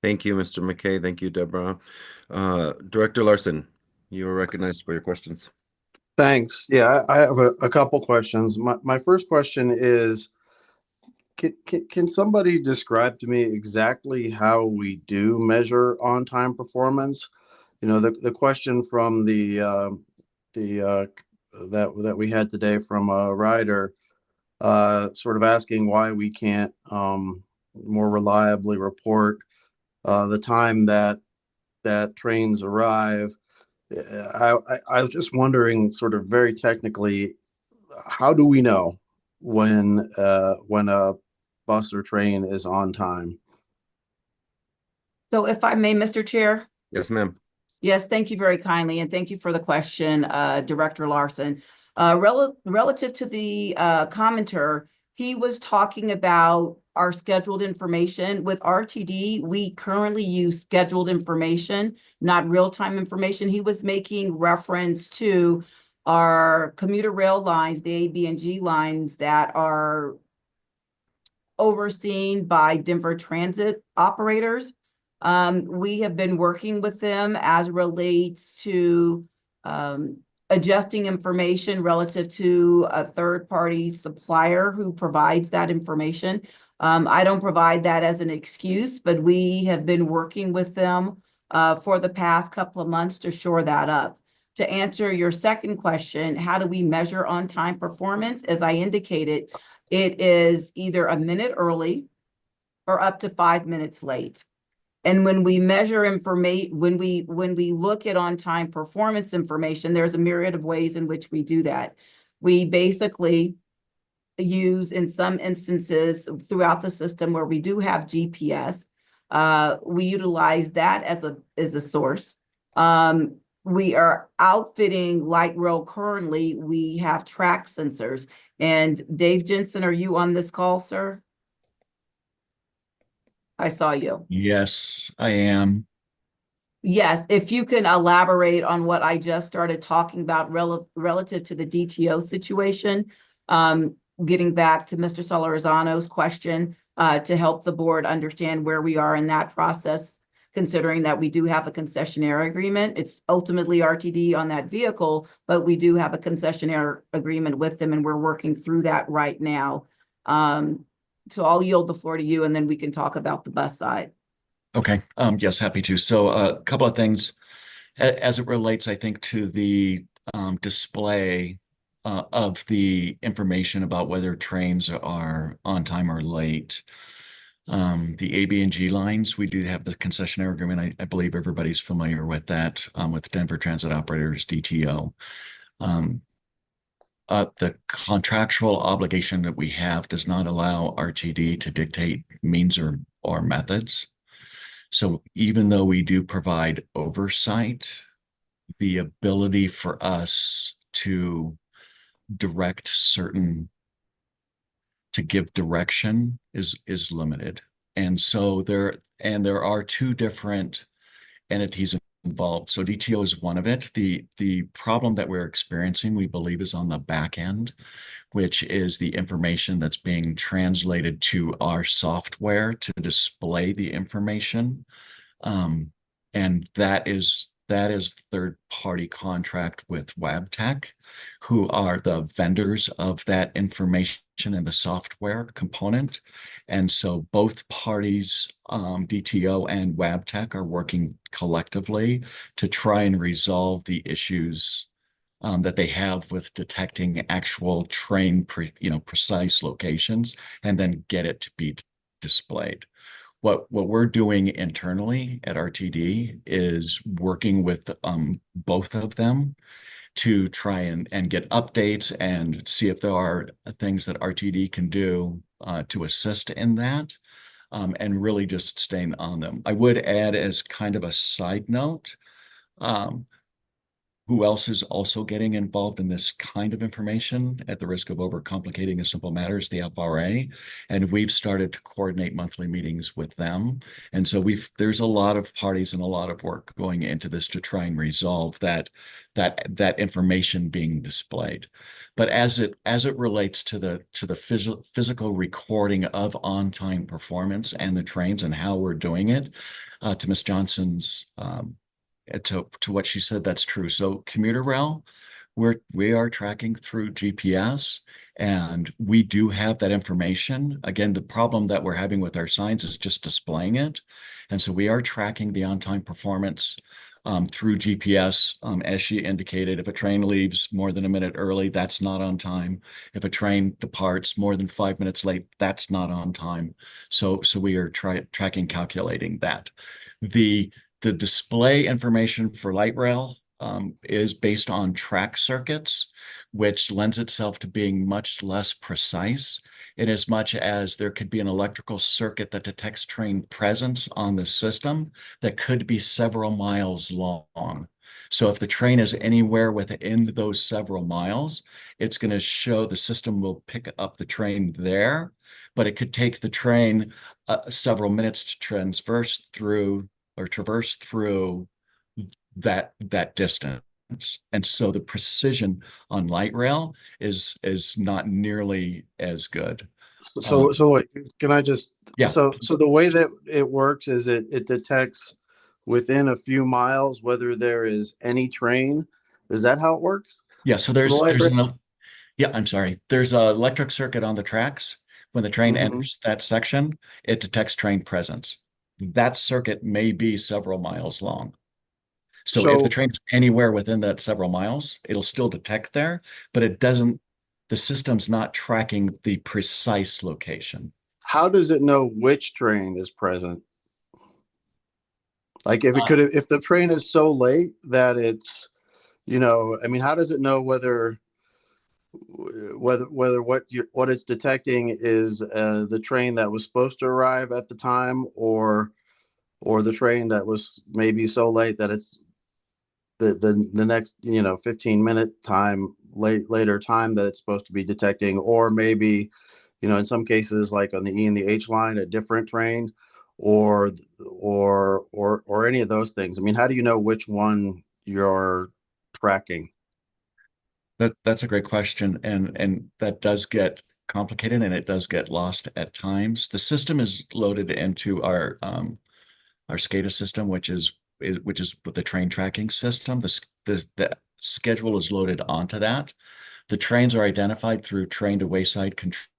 Thank you, Mr. McKay. Thank you, Deborah. Director Larson, you are recognized for your questions. Thanks. Yeah, I have a couple questions. My first question is, can somebody describe to me exactly how we do measure on-time performance? The question from that we had today from a rider sort of asking why we can't more reliably report the time that trains arrive. I was just wondering, sort of very technically, how do we know when a bus or train is on time? So if I may, Mr. Chair. Yes, ma'am. Yes, thank you very kindly, and thank you for the question, Director Larson. Relative to the commenter, he was talking about our scheduled information. With RTD, we currently use scheduled information, not real-time information. He was making reference to our commuter rail lines, the A, B, and G lines that are overseen by Denver Transit operators. We have been working with them as relates to adjusting information relative to a third-party supplier who provides that information. I don't provide that as an excuse, but we have been working with them for the past couple of months to shore that up. To answer your second question, how do we measure on-time performance? As I indicated, it is either a minute early or up to 5 minutes late. And when we measure information, when we look at on-time performance information, there's a myriad of ways in which we do that. We basically use, in some instances throughout the system where we do have GPS, we utilize that as a source. We are outfitting light rail currently. We have track sensors. And Dave Jensen, are you on this call, sir? I saw you. Yes, I am. Yes, if you can elaborate on what I just started talking about relative to the DTO situation, getting back to Mr. Solorzano's question, to help the board understand where we are in that process, considering that we do have a concessionaire agreement. It's ultimately RTD on that vehicle, but we do have a concessionaire agreement with them, and we're working through that right now. So I'll yield the floor to you, and then we can talk about the bus side. Okay. Yes, happy to. So a couple of things as it relates, I think, to the display of the information about whether trains are on time or late. The A, B, and G lines, we do have the concessionaire agreement. I believe everybody's familiar with that, with Denver Transit Operators, DTO. The contractual obligation that we have does not allow RTD to dictate means or methods. So even though we do provide oversight, the ability for us to direct to give direction is limited. And so there are two different entities involved. So DTO is one of it. The problem that we're experiencing, we believe, is on the back end, which is the information that's being translated to our software to display the information. And that is third-party contract with Wabtec, who are the vendors of that information and the software component. And so both parties, DTO and Wabtec, are working collectively to try and resolve the issues that they have with detecting actual train, precise locations, and then get it to be displayed. What we're doing internally at RTD is working with both of them to try and get updates and see if there are things that RTD can do to assist in that, and really just staying on them. I would add, as kind of a side note, who else is also getting involved in this kind of information at the risk of overcomplicating a simple matter is the FRA. And we've started to coordinate monthly meetings with them. And so there's a lot of parties and a lot of work going into this to try and resolve that information being displayed. But as it relates to the physical recording of on-time performance and the trains and how we're doing it, to Ms. Johnson's to what she said, that's true. So commuter rail, we are tracking through GPS, and we do have that information. Again, the problem that we're having with our signs is just displaying it. And so we are tracking the on-time performance through GPS. As she indicated, if a train leaves more than a minute early, that's not on time. If a train departs more than 5 minutes late, that's not on time. So we are tracking, calculating that. The display information for light rail is based on track circuits, which lends itself to being much less precise, in as much as there could be an electrical circuit that detects train presence on the system that could be several miles long. So if the train is anywhere within those several miles, it's going to show, the system will pick up the train there, but it could take the train several minutes to traverse through that distance. And so the precision on light rail is not nearly as good. So wait, can I just, Yeah. so the way that it works is it detects within a few miles whether there is any train. Is that how it works? Yeah, so there's I'm sorry. There's an electric circuit on the tracks. When the train enters that section, it detects train presence. That circuit may be several miles long. So if the train is anywhere within that several miles, it'll still detect there, but it doesn't, the system's not tracking the precise location. How does it know which train is present? Like if the train is so late that it's, I mean, how does it know whether what it's detecting is the train that was supposed to arrive at the time, or the train that was maybe so late that it's the next 15-minute time later time that it's supposed to be detecting, or maybe in some cases like on the E and the H line a different train, or any of those things? I mean, how do you know which one you're tracking? That's a great question, and that does get complicated, and it does get lost at times. The system is loaded into our SCADA system, which is with the train tracking system. The schedule is loaded onto that. The trains are identified through train to wayside control.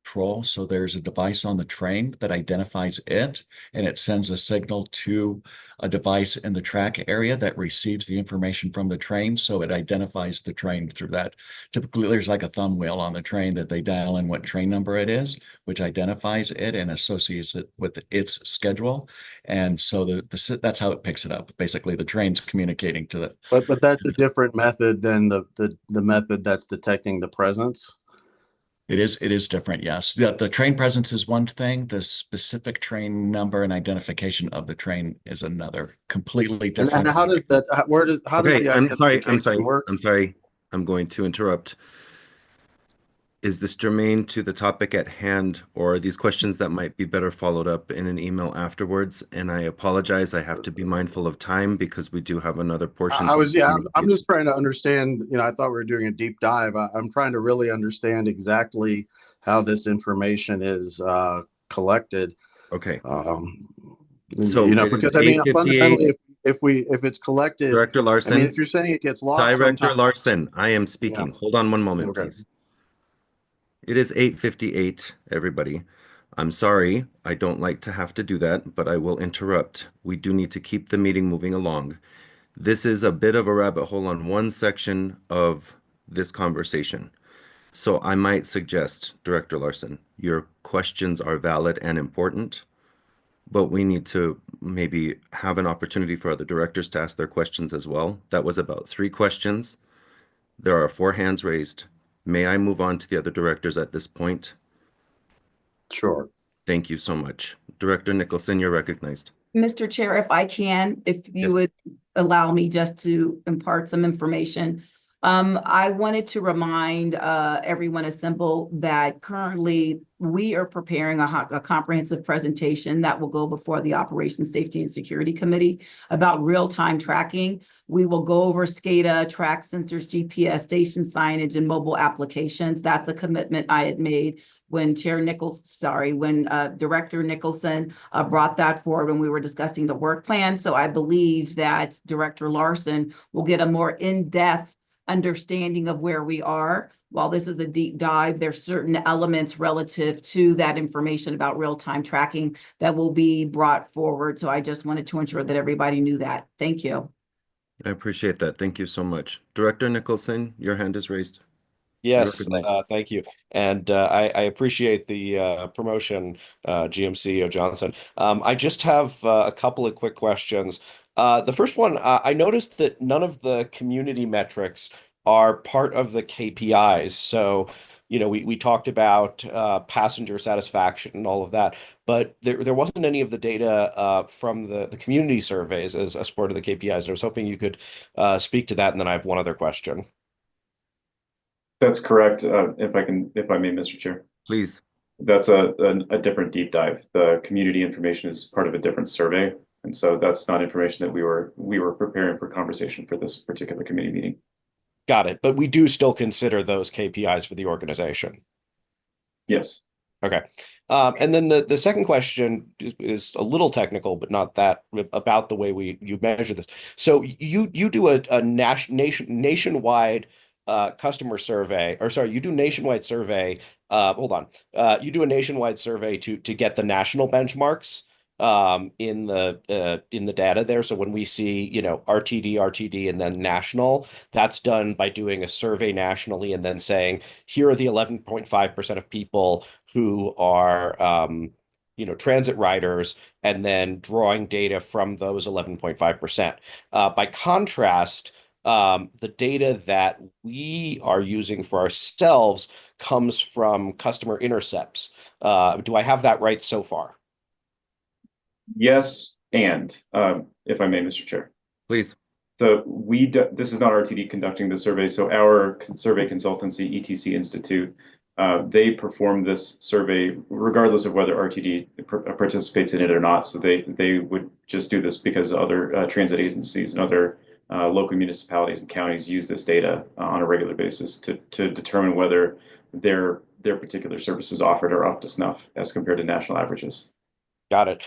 So there's a device on the train that identifies it, and it sends a signal to a device in the track area that receives the information from the train. So it identifies the train through that. Typically, there's like a thumb wheel on the train that they dial in what train number it is, which identifies it and associates it with its schedule. And so that's how it picks it up. Basically, the train's communicating to the. But that's a different method than the method that's detecting the presence. It is different, yes. The train presence is one thing. The specific train number and identification of the train is another, completely different. And how does that? How does the I'm sorry. work? I'm sorry. I'm going to interrupt. Is this germane to the topic at hand, or are these questions that might be better followed up in an email afterwards? And I apologize. I have to be mindful of time because we do have another portion. I'm just trying to understand. I thought we were doing a deep dive. I'm trying to really understand exactly how this information is collected. Okay. So because I mean, fundamentally, if it's collected, Director Larson. I mean, if you're saying it gets lost, Director Larson, I am speaking. Yeah. Hold on one moment, Okay. please. It is 8:58, everybody. I'm sorry, I don't like to have to do that, but I will interrupt. We do need to keep the meeting moving along. This is a bit of a rabbit hole on one section of this conversation. So I might suggest, Director Larson, your questions are valid and important, but we need to maybe have an opportunity for other directors to ask their questions as well. That was about 3 questions. There are 4 hands raised. May I move on to the other directors at this point? Sure. Thank you so much. Director Nicholson, you're recognized. Mr. Chair, if I can, if you Yes. would allow me just to impart some information. I wanted to remind everyone assembled that currently we are preparing a comprehensive presentation that will go before the Operations Safety and Security Committee about real-time tracking. We will go over SCADA, track sensors, GPS, station signage, and mobile applications. That's a commitment I had made when Director Nicholson brought that forward when we were discussing the work plan. So I believe that Director Larson will get a more in-depth understanding of where we are. While this is a deep dive, there's certain elements relative to that information about real-time tracking that will be brought forward. So I just wanted to ensure that everybody knew that. Thank you. I appreciate that. Thank you so much. Director Nicholson, your hand is raised. You're Yes, recognized. thank you. And I appreciate the promotion, GMCO Johnson. I just have a couple of quick questions. The first one, I noticed that none of the community metrics are part of the KPIs. So, we talked about passenger satisfaction and all of that, but there wasn't any of the data from the community surveys as part of the KPIs. And I was hoping you could speak to that, and then I have one other question. That's correct. If I may, Mr. Chair. Please. That's a different deep dive. The community information is part of a different survey. And so that's not information that we were preparing for conversation for this particular committee meeting. Got it. But we do still consider those KPIs for the organization. Yes. Okay. And then the second question is a little technical, but not that about the way you measure this. So you do a nationwide customer survey, or sorry, you do nationwide survey. Hold on. You do a nationwide survey to get the national benchmarks in the data there. So when we see, RTD, and then national, that's done by doing a survey nationally and then saying, here are the 11.5% of people who are transit riders, and then drawing data from those 11.5%. By contrast, the data that we are using for ourselves comes from customer intercepts. Do I have that right so far? Yes, and if I may, Mr. Chair. Please. This is not RTD conducting the survey, so our survey consultancy, ETC Institute, they perform this survey regardless of whether RTD participates in it or not. So they would just do this because other transit agencies and other local municipalities and counties use this data on a regular basis to determine whether their particular services offered are up to snuff as compared to national averages. Got it.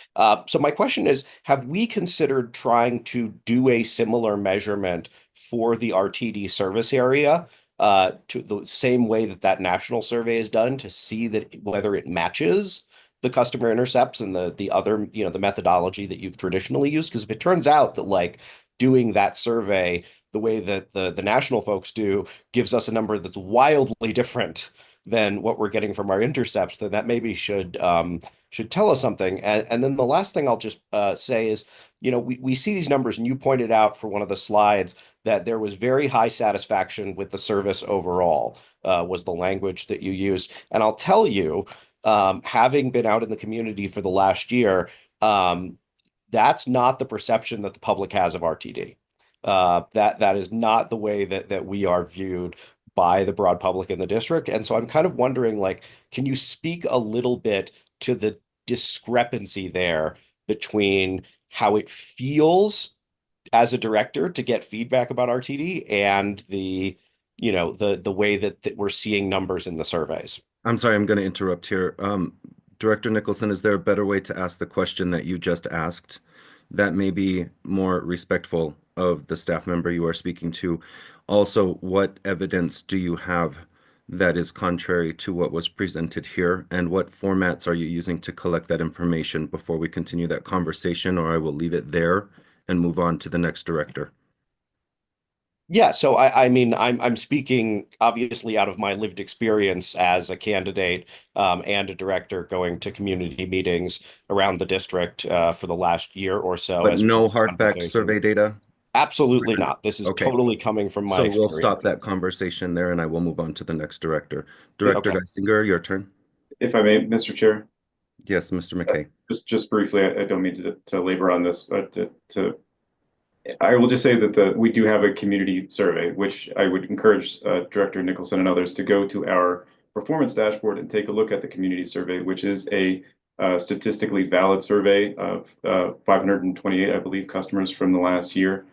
So my question is, have we considered trying to do a similar measurement for the RTD service area to the same way that national survey is done, to see that whether it matches the customer intercepts and the other, the methodology that you've traditionally used? Because if it turns out that doing that survey the way that the national folks do gives us a number that's wildly different than what we're getting from our intercepts, then that maybe should tell us something. And then the last thing I'll just say is, we see these numbers, and you pointed out for one of the slides that there was very high satisfaction with the service overall, was the language that you used. And I'll tell you, having been out in the community for the last year, that's not the perception that the public has of RTD. That is not the way that we are viewed by the broad public in the district. And so I'm kind of wondering, can you speak a little bit to the discrepancy there between how it feels as a director to get feedback about RTD and the way that we're seeing numbers in the surveys? I'm sorry, I'm going to interrupt here. Director Nicholson, is there a better way to ask the question that you just asked that may be more respectful of the staff member you are speaking to? Also, what evidence do you have that is contrary to what was presented here? And what formats are you using to collect that information before we continue that conversation, or I will leave it there and move on to the next director? Yeah, so I mean, I'm speaking obviously out of my lived experience as a candidate and a director going to community meetings around the district for the last year or so. But no hard fact survey data? Absolutely not. This is Okay. Totally coming from my So we'll experience. stop that conversation there, and I will move on to the next director. Director Okay. Geisinger, your turn. If I may, Mr. Chair. Yes, Mr. McKay. Just briefly, I don't mean to labor on this, but I will just say that we do have a community survey, which I would encourage Director Nicholson and others to go to our performance dashboard and take a look at the community survey, which is a statistically valid survey of 528, I believe, customers from the last year.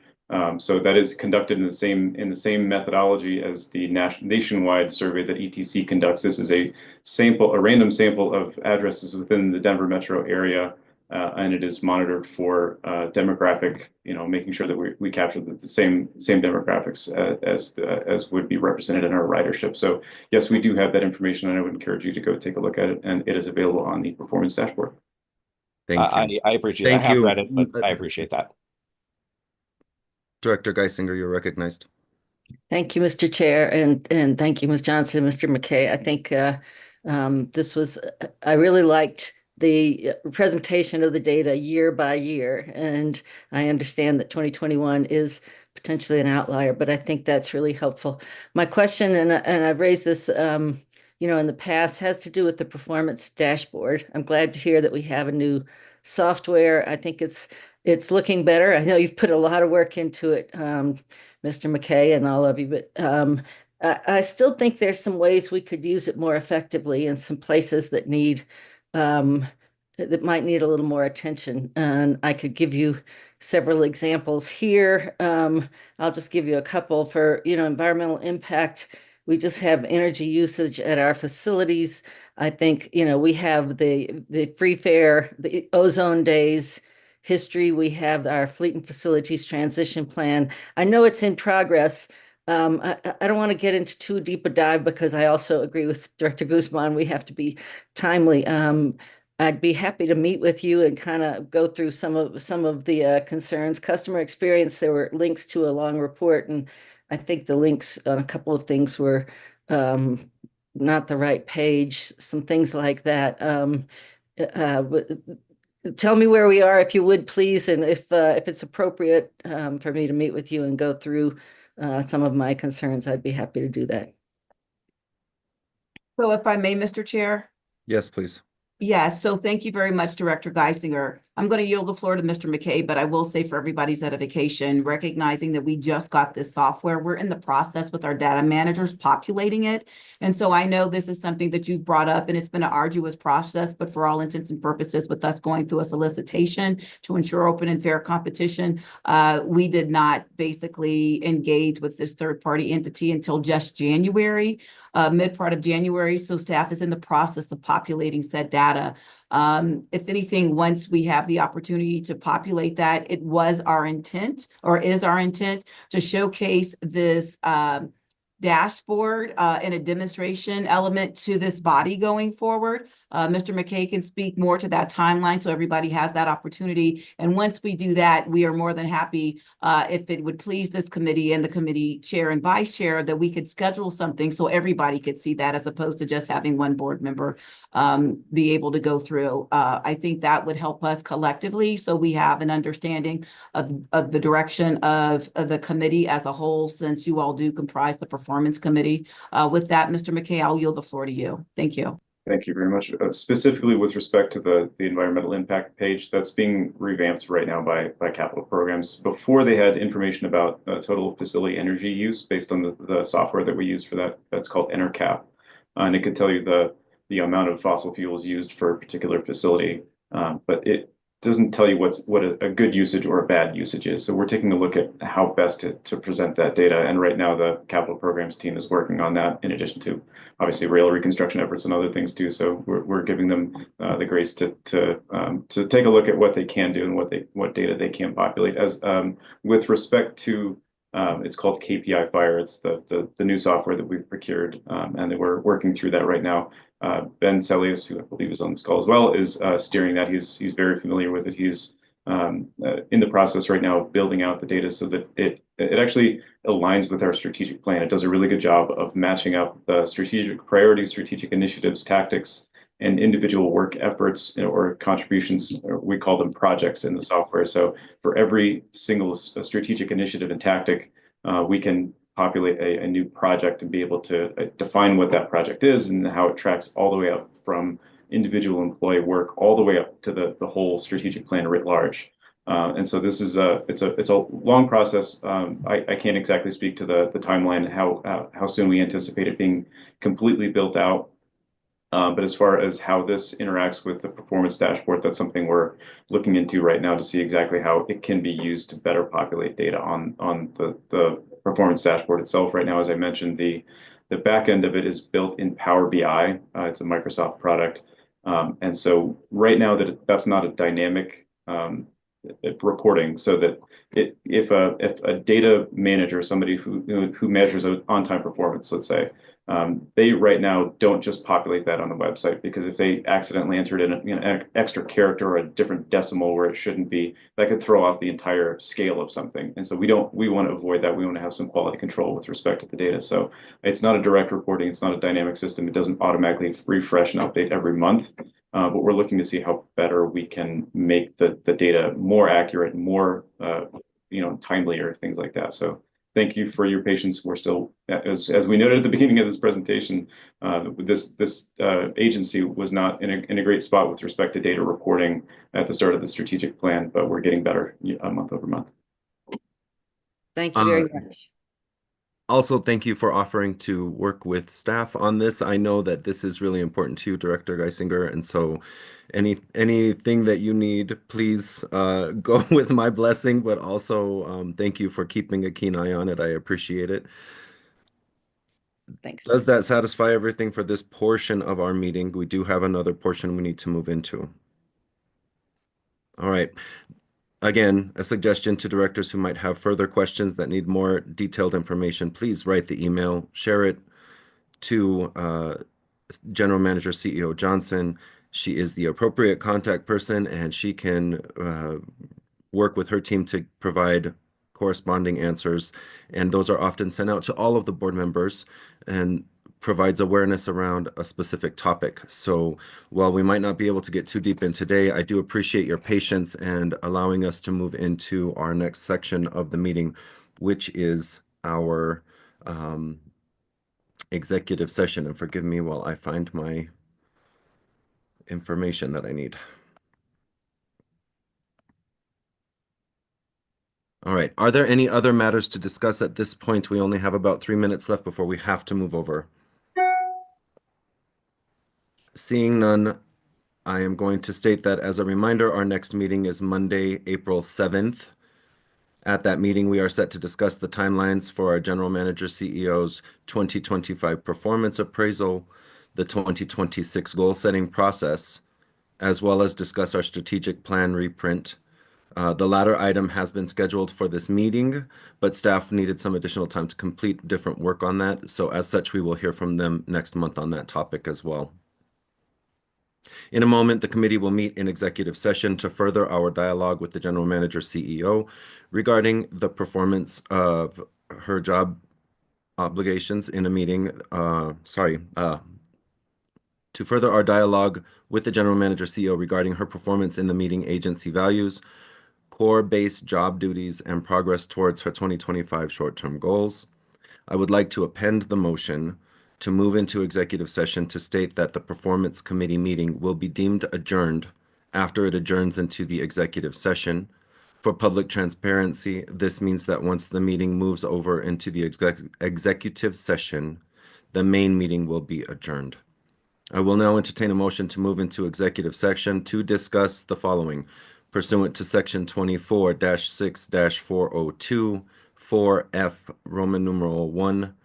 So that is conducted in the same methodology as the nationwide survey that ETC conducts. This is a random sample of addresses within the Denver metro area. And it is monitored for demographic, making sure that we capture the same demographics as would be represented in our ridership. So yes, we do have that information, and I would encourage you to go take a look at it, and it is available on the performance dashboard. Thank you. I appreciate it. I have read it, but I appreciate that. Director Geisinger, you're recognized. Thank you, Mr. Chair, and thank you, Ms. Johnson and Mr. McKay. I think this was, I really liked the presentation of the data year by year, and I understand that 2021 is potentially an outlier, but I think that's really helpful. My question, and I've raised this, in the past, has to do with the performance dashboard. I'm glad to hear that we have a new software. I think it's looking better. I know you've put a lot of work into it, Mr. McKay and all of you, but I still think there's some ways we could use it more effectively in some places that might need a little more attention. And I could give you several examples here. I'll just give you a couple for, environmental impact. We just have energy usage at our facilities. I think, we have the free fare, the ozone days history. We have our fleet and facilities transition plan. I know it's in progress. I don't want to get into too deep a dive because I also agree with Director Guzman. We have to be timely. I'd be happy to meet with you and kind of go through some of the concerns. Customer experience, there were links to a long report, and I think the links on a couple of things were not the right page, some things like that. Tell me where we are, if you would, please, and if it's appropriate for me to meet with you and go through some of my concerns, I'd be happy to do that. So if I may, Mr. Chair? Yes, please. Yes, so thank you very much, Director Geisinger. I'm going to yield the floor to Mr. McKay, but I will say for everybody's edification, recognizing that we just got this software, we're in the process with our data managers populating it. And so I know this is something that you've brought up, and it's been an arduous process, but for all intents and purposes, with us going through a solicitation to ensure open and fair competition, we did not basically engage with this third-party entity until just January, mid part of January. So staff is in the process of populating said data. If anything, once we have the opportunity to populate that, it was our intent, or is our intent, to showcase this dashboard and a demonstration element to this body going forward. Mr. McKay can speak more to that timeline so everybody has that opportunity. And once we do that, we are more than happy, if it would please this committee and the committee chair and vice chair, that we could schedule something so everybody could see that, as opposed to just having one board member be able to go through. I think that would help us collectively so we have an understanding of the direction of the committee as a whole, since you all do comprise the performance committee. With that, Mr. McKay, I'll yield the floor to you. Thank you. Thank you very much. Specifically with respect to the environmental impact page, that's being revamped right now by Capital Programs. Before, they had information about total facility energy use based on the software that we use for that. That's called EnerCap. And it could tell you the amount of fossil fuels used for a particular facility, but it doesn't tell you what a good usage or a bad usage is. So we're taking a look at how best to present that data. And right now the Capital Programs team is working on that, in addition to obviously rail reconstruction efforts and other things too. So we're giving them the grace to take a look at what they can do and what data they can populate. As with respect to it's called KPI Fire. It's the new software that we've procured, and we're working through that right now. Ben Celius, who I believe is on this call as well, is steering that. He's very familiar with it. He's in the process right now of building out the data so that it actually aligns with our strategic plan. It does a really good job of matching up the strategic priorities, strategic initiatives, tactics, and individual work efforts or contributions, or we call them projects in the software. So for every single strategic initiative and tactic, we can populate a new project and be able to define what that project is and how it tracks all the way up from individual employee work all the way up to the whole strategic plan writ large. And so this is it's a long process. I can't exactly speak to the timeline, how soon we anticipate it being completely built out. But as far as how this interacts with the performance dashboard, that's something we're looking into right now to see exactly how it can be used to better populate data on the performance dashboard itself. Right now, as I mentioned, the back end of it is built in Power BI. It's a Microsoft product. And so right now that's not a dynamic reporting so that if a data manager, somebody who measures on-time performance, let's say, they right now don't just populate that on the website, because if they accidentally entered in an extra character or a different decimal where it shouldn't be, that could throw off the entire scale of something. And so we want to avoid that. We want to have some quality control with respect to the data. So it's not a direct reporting. It's not a dynamic system. It doesn't automatically refresh and update every month. But we're looking to see how better we can make the data more accurate, more timelier, things like that. So thank you for your patience. We're still, as we noted at the beginning of this presentation, this agency was not in a great spot with respect to data reporting at the start of the strategic plan, but we're getting better month over month. Thank you very much. Also, thank you for offering to work with staff on this. I know that this is really important to you, Director Geisinger, and so anything that you need, please go with my blessing, but also thank you for keeping a keen eye on it. I appreciate it. Thanks. Does that satisfy everything for this portion of our meeting? We do have another portion we need to move into. All right. Again, a suggestion to directors who might have further questions that need more detailed information, please write the email, share it to General Manager CEO Johnson. She is the appropriate contact person, and she can work with her team to provide corresponding answers. And those are often sent out to all of the board members and provides awareness around a specific topic. So while we might not be able to get too deep in today, I do appreciate your patience and allowing us to move into our next section of the meeting, which is our executive session. And forgive me while I find my information that I need. All right. Are there any other matters to discuss at this point? We only have about 3 minutes left before we have to move over. Seeing none, I am going to state that as a reminder, our next meeting is Monday, April 7th. At that meeting, we are set to discuss the timelines for our General Manager CEO's 2025 performance appraisal, the 2026 goal setting process, as well as discuss our strategic plan reprint. The latter item has been scheduled for this meeting, but staff needed some additional time to complete different work on that. So as such, we will hear from them next month on that topic as well. In a moment, the committee will meet in executive session to further our dialogue with the General Manager CEO regarding the performance of her job obligations in a meeting, to further our dialogue with the General Manager CEO regarding her performance in the meeting agency values, core-based job duties, and progress towards her 2025 short-term goals. I would like to append the motion to move into executive session to state that the Performance Committee meeting will be deemed adjourned after it adjourns into the executive session. For public transparency, this means that once the meeting moves over into the executive session, the main meeting will be adjourned. I will now entertain a motion to move into executive session to discuss the following. Pursuant to Section 24-6-402, 4F, Roman numeral 1,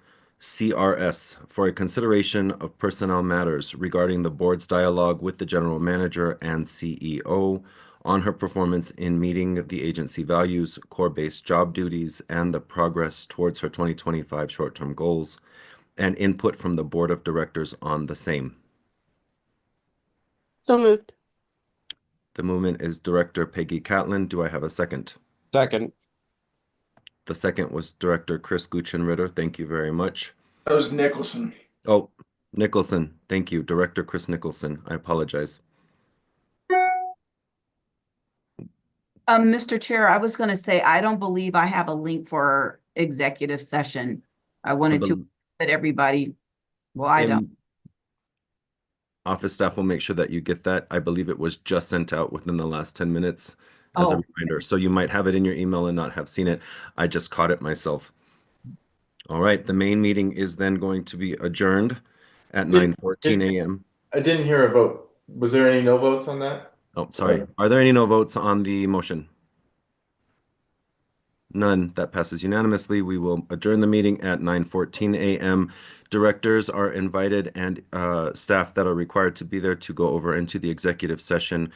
CRS, for a consideration of personnel matters regarding the board's dialogue with the General Manager and CEO on her performance in meeting the agency values, core-based job duties, and the progress towards her 2025 short-term goals, and input from the Board of Directors on the same. So moved. The movement is Director Peggy Catlin. Do I have a second? Second. The second was Director Chris Guchin-Ritter. Thank you very much. That was Nicholson. Oh, Nicholson. Thank you. Director Chris Nicholson. I apologize. Mr. Chair, I was going to say, I don't believe I have a link for executive session. I wanted to let everybody, well, I don't. Office staff will make sure that you get that. I believe it was just sent out within the last 10 minutes as a reminder. So you might have it in your email and not have seen it. I just caught it myself. All right. The main meeting is then going to be adjourned at 9:14 a.m. I didn't hear a vote. Was there any no votes on that? Oh, sorry. Are there any no votes on the motion? None. That passes unanimously. We will adjourn the meeting at 9:14 a.m. Directors are invited and staff that are required to be there to go over into the executive session